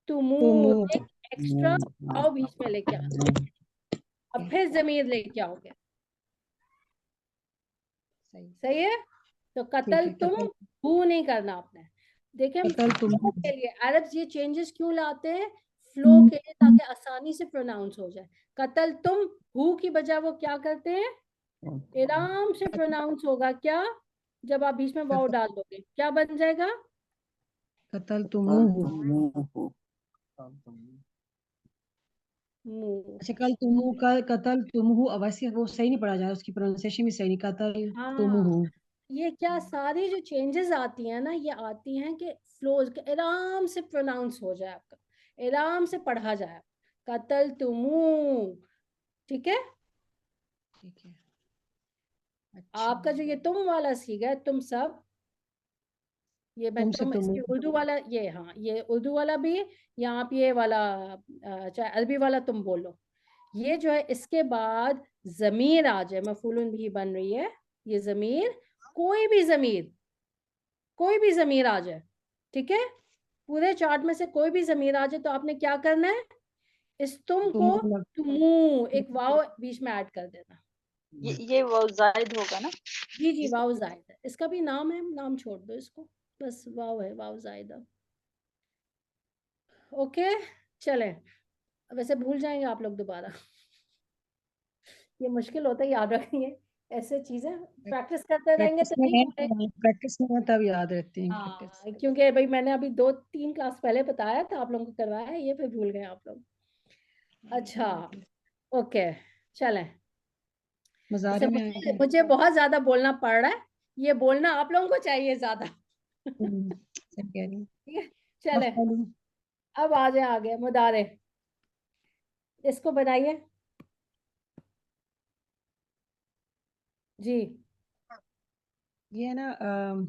तुमू, तुमू एक एक्स्ट्रा आओ बीच में लेके आना है। अब फिर जमीर लेके आओगे, सही सही है। तो ठीक कतल है। तुम, हु नहीं करना आपने। देखिए, हम कतल तुम फ्लो के लिए अरब्स ये चेंजेस क्यों लाते हैं? फ्लो के लिए, ताकि आसानी से प्रोनाउंस हो जाए। कतल तुम, हु की बजाय वो क्या करते हैं? आराम से प्रोनाउंस होगा क्या? जब आप बीच में वाव डाल दोगे, क्या बन जाएगा? कतल तुमू मुंह। अच्छा, कल तुमू का कतल तुमहू, अब वैसे वो सही नहीं पढ़ा जा रहा, उसकी प्रोनाउंसिएशन भी सही नहीं, कतल तुमहू। हाँ, ये क्या सारी जो चेंजेस आती हैं ना, ये आती हैं कि फ्लो आराम से प्रोनाउंस हो जाए आपका, आराम से पढ़ा जाए। कतल तुमू, ठीक है। ठीक है। अच्छा, आपका जो ये तुम वाला सीगा है, तुम सब, ये मैं तुमसे तुम तुमू इसकी उर्दू वाला, ये हाँ, ये उर्दू वाला भी, या आप ये वाला चाहे अरबी वाला तुम बोलो, ये जो है इसके बाद जमीर आ जाए, मफूलन भी बन रही है ये जमीर, कोई भी जमीर, कोई भी जमीर आ जाए, ठीक है। पूरे चार्ट में से कोई भी जमीर आ जाए, तो आपने क्या करना है? इस तुम को तुमू लग तुमू, एक वाव बीच में ऐड कर देना। ये वो जायद होगा ना। जी जी, वाव जायद है, इसका भी नाम है, नाम छोड़ दो इसको, बस वाव है, वाव जायदा। ओके, चलें। वैसे भूल जाएंगे आप लोग दोबारा। ये मुश्किल होता है याद रखनी, ऐसे चीजें प्रैक्टिस करते रहेंगे प्रैक्टिस तो में ठीक है, होते। प्रैक्टिस में है तब याद रहती है प्रैक्टिस। हाँ, क्योंकि भाई मैंने अभी 2-3 क्लास पहले बताया था आप लोगों को, करवाया है ये, फिर भूल गए आप लोग। अच्छा, ओके, चलें। वैसे मजारे में आए मुझे थे। मुझे बहुत ज्यादा बोलना पड़ रहा है, ये बोलना आप लोगों को चाहिए ज्यादा। सही कह रही हूँ। ठीक है, चलें। मफूल अब आ जाए आगे मुदारे, इसको बनाइए जी। ये है ना,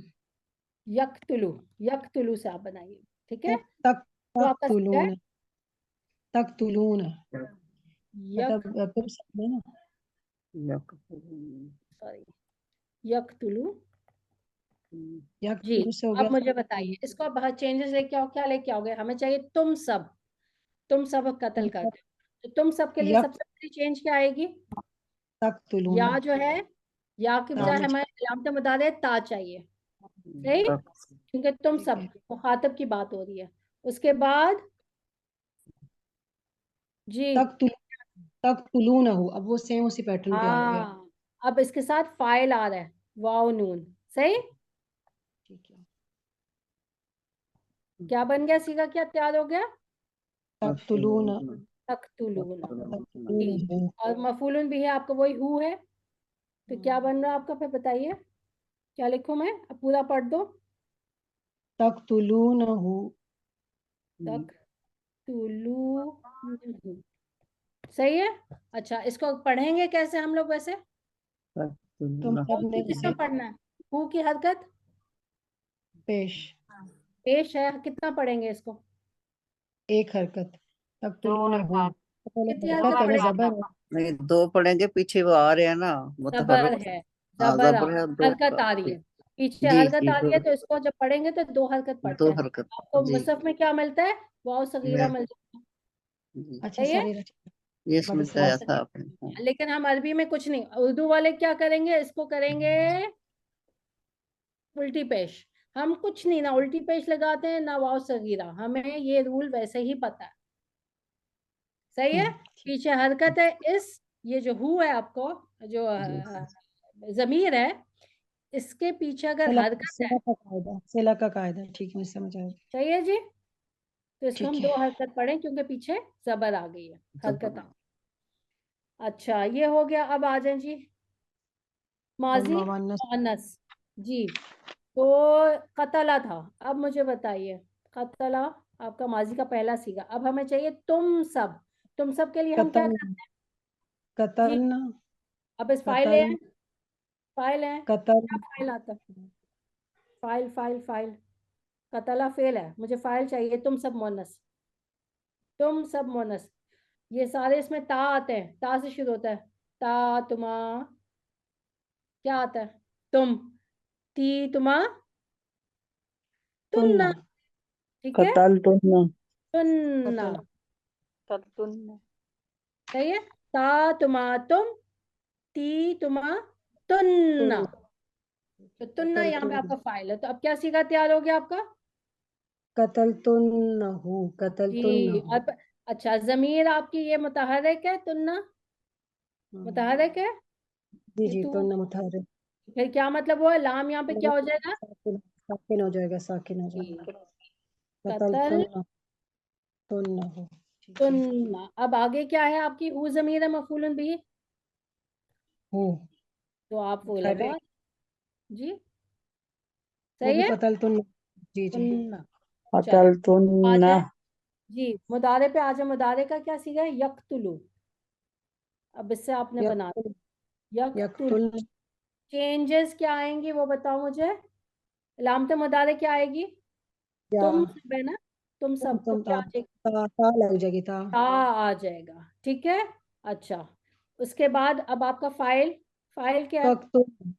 यकतुलु, यकतुलु से आप बनाइए, ठीक है। तक तक जो तक आपका सीधा है, तुलून, तक तुलून यक, मतलब तुम सब है ना। सॉरी, यकतुलु। या जी, तुलू से हो गया अब मुझे तो बताइए, इसको अब चेंजेस लेके आओ, क्या लेके आओगे? हमें चाहिए तुम सब, तुम सब तुम कत्ल सब करते हो, तो तुम सब के लिए यक सबसे पहली चेंज क्या आएगी? तक तुलून या जो है, या के बजाय तानी हमें अलामत मुदारे ता चाहिए, सही, क्योंकि तुम ठीक सब है। मुखातब की बात हो रही है। उसके बाद जी, तक तुलून हो, अब वो सेम उसी पैटर्न पे आ गया। हाँ, अब इसके साथ फाइल आ रहा है, वाव नून, सही। ठीक है। क्या बन गया? सीगा क्या तैयार हो गया? तक तुलून तख्तुलूना। तक जी, तुलून हो, और मफूलन भी है आपका, वही हु है, तो क्या बन रहा है आपका? फिर बताइए क्या लिखूं मैं, अब पूरा पढ़ दो। तक तुलून हो। तक तुलू, सही है। अच्छा, इसको पढ़ेंगे कैसे हम लोग वैसे? तुम हु सब ने की कितना उसे पढ़ना है? हु की हरकत पेश, पेश है, कितना पढ़ेंगे इसको? एक हरकत। तक तुलून हो, तो पहले कितनी हरकत हरकत है ना, पढ़ेंगे? जबर है। नहीं, दो पढ़ेंगे, पीछे वो आ रहे हैं ना जबर मुतहर्रिक। है, हाँ, जबर जबर है दो हरकत का। आ रही है, पीछे जी हरकत जी, आ रही है, तो इसको जब पढ़ेंगे तो 2 हरकत पढ़ते दो हैं। हरकत। आपको जी मुसहफ में क्या मिलता है? वाव सगीरा मिल जाता है, जी, अच्छा सही है। सही रहा। ये इसमें बड़े वाव बताया था सगीरा, आपने। हाँ। लेकिन हम अरबी में कुछ नहीं, उर्दू वाले क्या करेंगे? इसको करेंगे उल्टी पेश। हम कुछ नहीं, ना उल्टी पेश लगाते हैं ना वाव सगीरा, हमें ये रूल वैसे ही पता है, सही है। पीछे हरकत है इस, ये जो हु है आपको, जो जमीर है, इसके पीछे अगर हरकत है, सिला का कायदा, सिला का कायदा, ठीक है, मुझे समझ आया। सही है जी। तो इसको हम ठीक दो है। हरकत पढ़ें क्योंकि पीछे जबर आ गई है, हरकत जबर। आ। अच्छा ये हो गया। अब आ जाए जी माजी मुअन्नस। मुअन्नस। जी तो कतला था। अब मुझे बताइए, कतला आपका माजी का पहला सीगा। अब हमें चाहिए तुम सब। तुम सब के लिए हम क्या कतल, करते हैं जी। कतलना, अब इस फाइल कतल, है, फाइल है, कतल, क्या फाइल आता है? File file file. कतला फेल है, मुझे फाइल चाहिए। तुम सब मोनस, तुम सब मोनस। ये सारे इसमें ता आते हैं, ता से शुरू होता है। ता तुमा, क्या आता है? तुम, ती तुमा, तुन्ना, तुन्ना। ठीक है, कतल तुन्ना, तुन्ना। कतल, कतल तुन्ना। सही है। ता तुमा तुम, ती तुमा तुन्ना। तुन्ना, तो तुन्ना कतल यहाँ पे तुन्ना, आपका फाइल है। तो अब क्या सीखा तैयार हो गया आपका कतल तुन्नहु, कतल जी। तुन्नहु। अब अच्छा, जमीर आपकी ये मुतहर्रिक है, तुन्ना मुतहर्रिक है। जी ये जी, तू, तुन्ना मुतहर्रिक। फिर क्या मतलब हुआ? लाम यहाँ पे क्या हो जाएगा साकिन, साकिन हो जाएगा, साकिन हो जी। जाएगा। कतल कतल तुन्ना, तुन्नहु, ठीक है। तुन्ना। अब आगे क्या है आपकी? हु जमीर है मफूलन भी, हूँ, तो आप वो लगा मुतहर्रिक, जी। वो सही भी है, कतल तुन्ना। जी जी। तुन्ना। चले कतल आ तुन्ना। जाए जी मुदारे पे। आ जाए, मुदारे का क्या सीखा है? यक्तुलु। अब इससे आपने बना यक्तुल, यक्तुल। यक्तुल, चेंजेस क्या आएंगी वो बताओ मुझे। लामते मुदारे क्या आएगी? या, तुम सब है ना, तुम सब। तो तुम क्या ता, आ जाएगी? ता लग जाएगी, ता। ता आ जाएगा, ठीक है। अच्छा, उसके बाद अब आपका फाइल, फाइल क्या है? तख्तुल,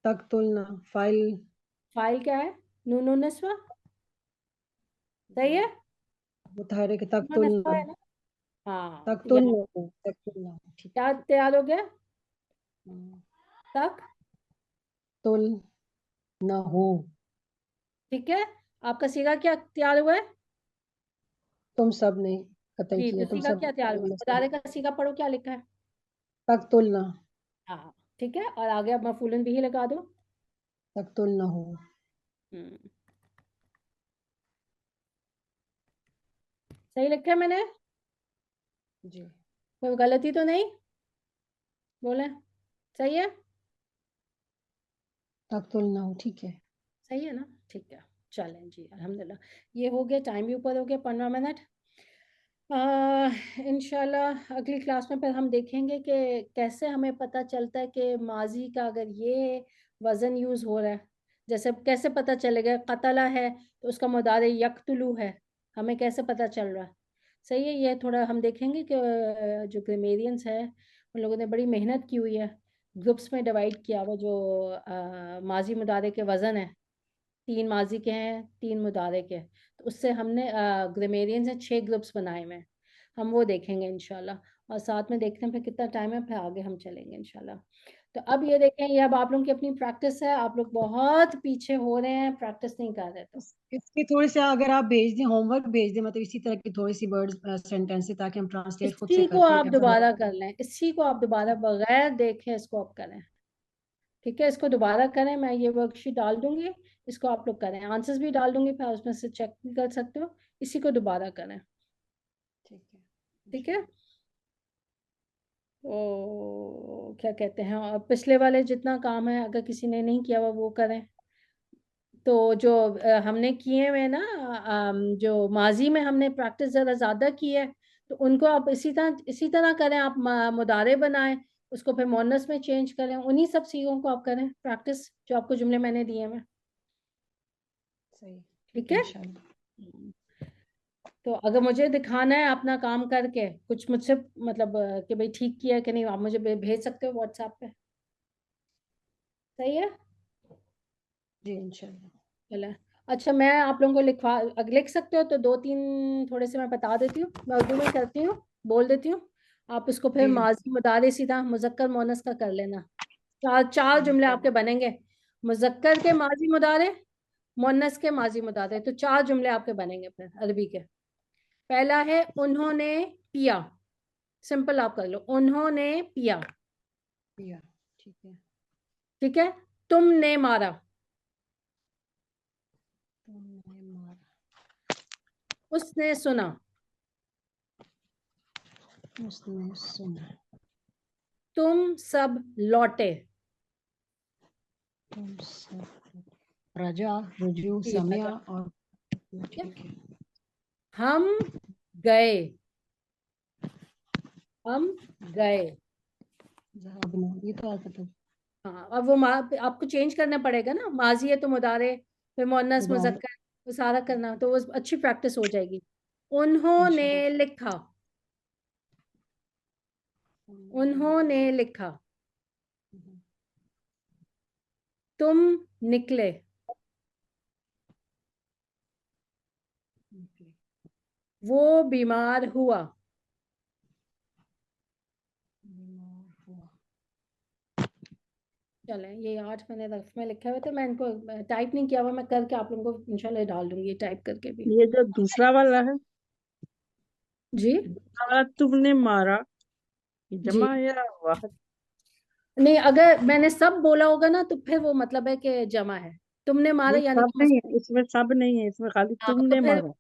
तख्तुलना, फाइल, फाइल क्या है? नून नस्वा। सही है, मुतहर्रिक, नून नस्वा तख्तुलना, है ना। हाँ तो यहाँ तख्तुलना, तख्तुलना, ठीक क्या तैयार हो गया? है। तक, तुल न हो, ठीक है। आपका सीगा क्या तैयार हुआ है तुम सब ने कत्ल जी? तो किया, तुम सीगा सब क्या तैयार हुआ है? मुदारे का सीगा पढ़ो, क्या लिखा है? तख्तुलना, हाँ ठीक है। और आगे अब मफूलन भी ही लगा दो। तख्तुल न हो। हम्म, सही लिखा है मैंने? जी, कोई गलती तो नहीं बोले? सही है, तख्तुल न हो, ठीक है। सही है ना? ठीक है, चलें जी, अल्हम्दुलिल्लाह। ये हो गया, टाइम भी ऊपर हो गया, 15 मिनट। इंशाल्लाह अगली क्लास में फिर हम देखेंगे कि कैसे हमें पता चलता है कि माजी का अगर ये वज़न यूज़ हो रहा है, जैसे कैसे पता चलेगा कतला है तो उसका मुदारे यक्तुलू है, हमें कैसे पता चल रहा है? सही है। ये थोड़ा हम देखेंगे कि जो ग्रामेरियंस है उन लोगों ने बड़ी मेहनत की हुई है, ग्रुप्स में डिवाइड किया हुआ जो माजी मुदारे के वज़न है। 3 माजी के हैं, 3 मुदारे के, तो उससे हमने ग्रामेरियन से 6 ग्रुप्स बनाए हुए हैं। हम वो देखेंगे इंशाल्लाह, और साथ में देखते हैं फिर कितना टाइम है, फिर आगे हम चलेंगे इंशाल्लाह। तो अब ये देखें, ये अब आप लोगों की अपनी प्रैक्टिस है, आप लोग बहुत पीछे हो रहे हैं, प्रैक्टिस नहीं कर रहे। तो इसकी थोड़ी सी अगर आप भेज दें, होमवर्क भेज दें, मतलब इसी तरह की थोड़ी सी वर्ड्स सेंटेंस, ताकि हम ट्रांसलेट खुद से इसी को करके आप ऐसा दोबारा कर लें, इसी को आप दोबारा बगैर देखे इसको आप करें, ठीक है। इसको दोबारा करें, मैं ये वर्कशीट डाल दूंगी, इसको आप लोग करें, आंसर्स भी डाल दूंगी, फिर उसमें से चेक भी कर सकते हो। इसी को दोबारा करें, ठीक है, ठीक है। तो क्या कहते हैं, और पिछले वाले जितना काम है अगर किसी ने नहीं किया हुआ वो करें। तो जो हमने किए हुए ना, जो माजी में हमने प्रैक्टिस ज़रा ज़्यादा की है, तो उनको आप इसी तरह करें। आप मुदारे बनाएं, उसको फिर मोनस में चेंज करें, उन्हीं सब चीज़ों को आप करें प्रैक्टिस, जो आपको जुमले मैंने दिए हैं। सही, ठीक ठीक है, है। इंशाल्लाह। तो अगर मुझे दिखाना है अपना काम करके कुछ मुझसे, मतलब कि भाई ठीक किया है कि नहीं, आप मुझे भेज सकते हो व्हाट्सएप पे। सही है, जी, इंशाल्लाह। चले। अच्छा, मैं आप लोगों को लिख सकते हो तो 2-3 थोड़े से मैं बता देती हूँ, मैं उर्दू में करती हूँ, बोल देती हूँ। आप इसको फिर जी जी माजी मुदारे सीधा मुजक्कर मोनस का कर लेना। 4 जी जुमले आपके बनेंगे, मुजक्कर के माजी मुदारे, मोनस के माजी मुदारे, तो 4 जुमले आपके बनेंगे फिर अरबी के। पहला है उन्होंने पिया, सिंपल आप कर लो, उन्होंने पिया, पिया, ठीक है। ठीक है। तुमने मारा, तुमने मारा, उसने सुना, उसने सुना, तुम सब लौटे, तुम सब, रजा, रुजू, ठीक है, समिया रजा। और ठीक है। हम गए, हम गए। ज़हाबना, ये तो आप मतलब हाँ, अब वो आपको चेंज करना पड़ेगा ना, माजी है तो मुदारे, फिर मुअन्नस मुदारे। मुज़क्कर, वो सारा करना, तो वो अच्छी प्रैक्टिस हो जाएगी। उन्होंने लिखा, उन्होंने लिखा। तुम निकले, वो बीमार हुआ, बीमार हुआ, चलें ये 8 मैंने रफ में लिखा हुआ था, मैं इनको टाइप नहीं किया हुआ, मैं करके आप लोगों को इंशाल्लाह डाल दूंगी ये टाइप करके भी। ये जो दूसरा वाला है, जी दूसरा वाला तुमने मारा, ये जी, जमा या वाहिद? नहीं अगर मैंने सब बोला होगा ना तो फिर वो मतलब है कि जमा है। तुमने मारा नहीं यानी सब कि नहीं है, इसमें सब नहीं है, इसमें खाली हाँ तो तुमने फिर मारा।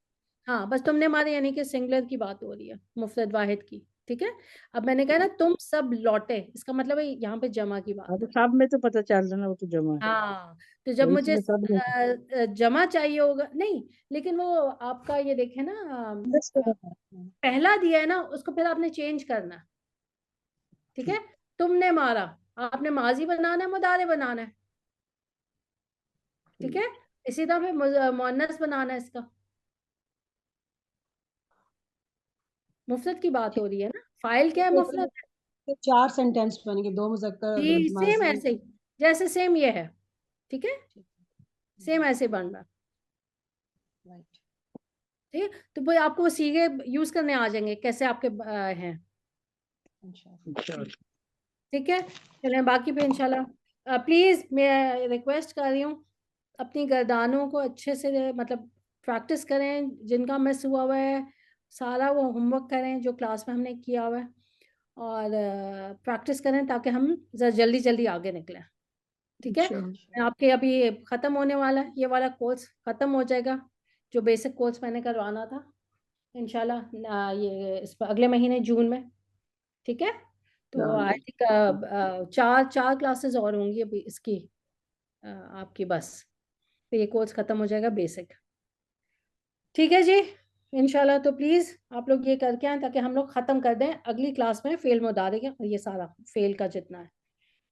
हाँ बस तुमने मारा यानी कि सिंगुलर की बात हो रही है, मुफरद वाहिद की, ठीक है। अब मैंने कहा ना तुम सब लौटे, इसका मतलब है यहाँ पे जमा की बात अब हो रही सब में तो पता चल रहा है वो तो जमा है। है, हाँ तो जब तो मुझे इसमें सब नहीं। जमा चाहिए होगा नहीं, लेकिन वो आपका ये देखे ना पहला दिया है ना, उसको फिर आपने चेंज करना, ठीक है। तुमने मारा, आपने माजी बनाना है, मुदारे बनाना है, ठीक है। इसी तरह फिर मुअन्नस बनाना है इसका, मुफरद की बात हो रही है ना, फाइल क्या है, मुफरद है। तो 4 सेंटेंस बनेंगे, 2 मुज़क्कर जी अगर सेम माजी। ऐसे ही, जैसे सेम ये है, ठीक है, सेम ऐसे बन रहा है, राइट, ठीक है। तो भाई आपको वो सीधे यूज करने आ जाएंगे कैसे आपके हैं, इंशाल्लाह। ठीक है। चलें बाकी पे इंशाल्लाह प्लीज मैं रिक्वेस्ट कर रही हूँ अपनी गर्दानों को अच्छे से मतलब प्रैक्टिस करें, जिनका मिस हुआ हुआ है सारा वो होमवर्क करें जो क्लास में हमने किया हुआ है, और प्रैक्टिस करें ताकि हम जरा जल्दी जल्दी आगे निकलें, ठीक है। मैं आपके अभी ख़त्म होने वाला है, ये वाला कोर्स ख़त्म हो जाएगा जो बेसिक कोर्स मैंने करवाना था इंशाल्लाह ये इस अगले महीने जून में, ठीक है। तो आई थिंक चार क्लासेस और होंगी अभी इसकी आपकी, बस फिर ये कोर्स ख़त्म हो जाएगा बेसिक, ठीक है जी। इंशाल्लाह तो प्लीज़ आप लोग ये करके आएँ ताकि हम लोग ख़त्म कर दें अगली क्लास में फेल मुदारे के, ये सारा फेल का जितना है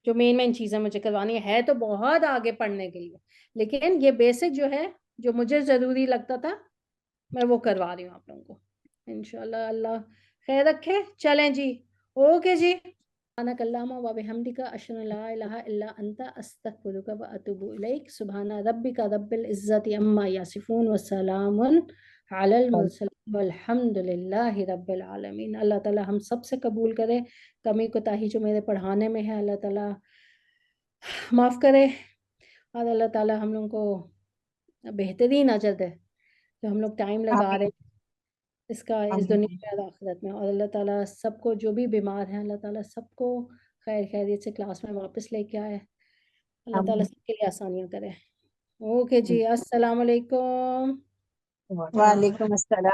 जो मेन चीज़ें मुझे करवानी है तो बहुत आगे पढ़ने के लिए, लेकिन ये बेसिक जो है जो मुझे ज़रूरी लगता था मैं वो करवा रही हूँ आप लोगों को इंशाल्लाह। अल्लाह खैर रखे, चलें जी, ओके जी। सुब्हानकल्लाहुम्मा व बिहम्दिका अशहदु अन ला इलाहा इल्ला अंता अस्तगफिरुका व अतूबु इलैक। सुब्हाना रब्बिका रब्बिल इज्जति अम्मा यासिफून व सलामुन अलल मुरसलीन वल्हम्दुलिल्लाहि रब्बिल आलमीन। अल्लाह ताला हम सब से कबूल करे, कमी कोताही जो मेरे पढ़ाने में है अल्लाह ताला माफ़ करे, और अल्लाह ताला हम लोगों को बेहतरीन अजर दे जो हम लोग टाइम लगा रहे इसका इस दुनिया में और आखिरत में, और अल्लाह ताला सबको जो भी बीमार हैं अल्लाह ताला सबको खैर खैरियत से क्लास में वापस लेके आए, अल्लाह ताला सबके लिए आसानियाँ करे। ओके जी, अस्सलाम वालेकुम। वालेकुम अस्सलाम।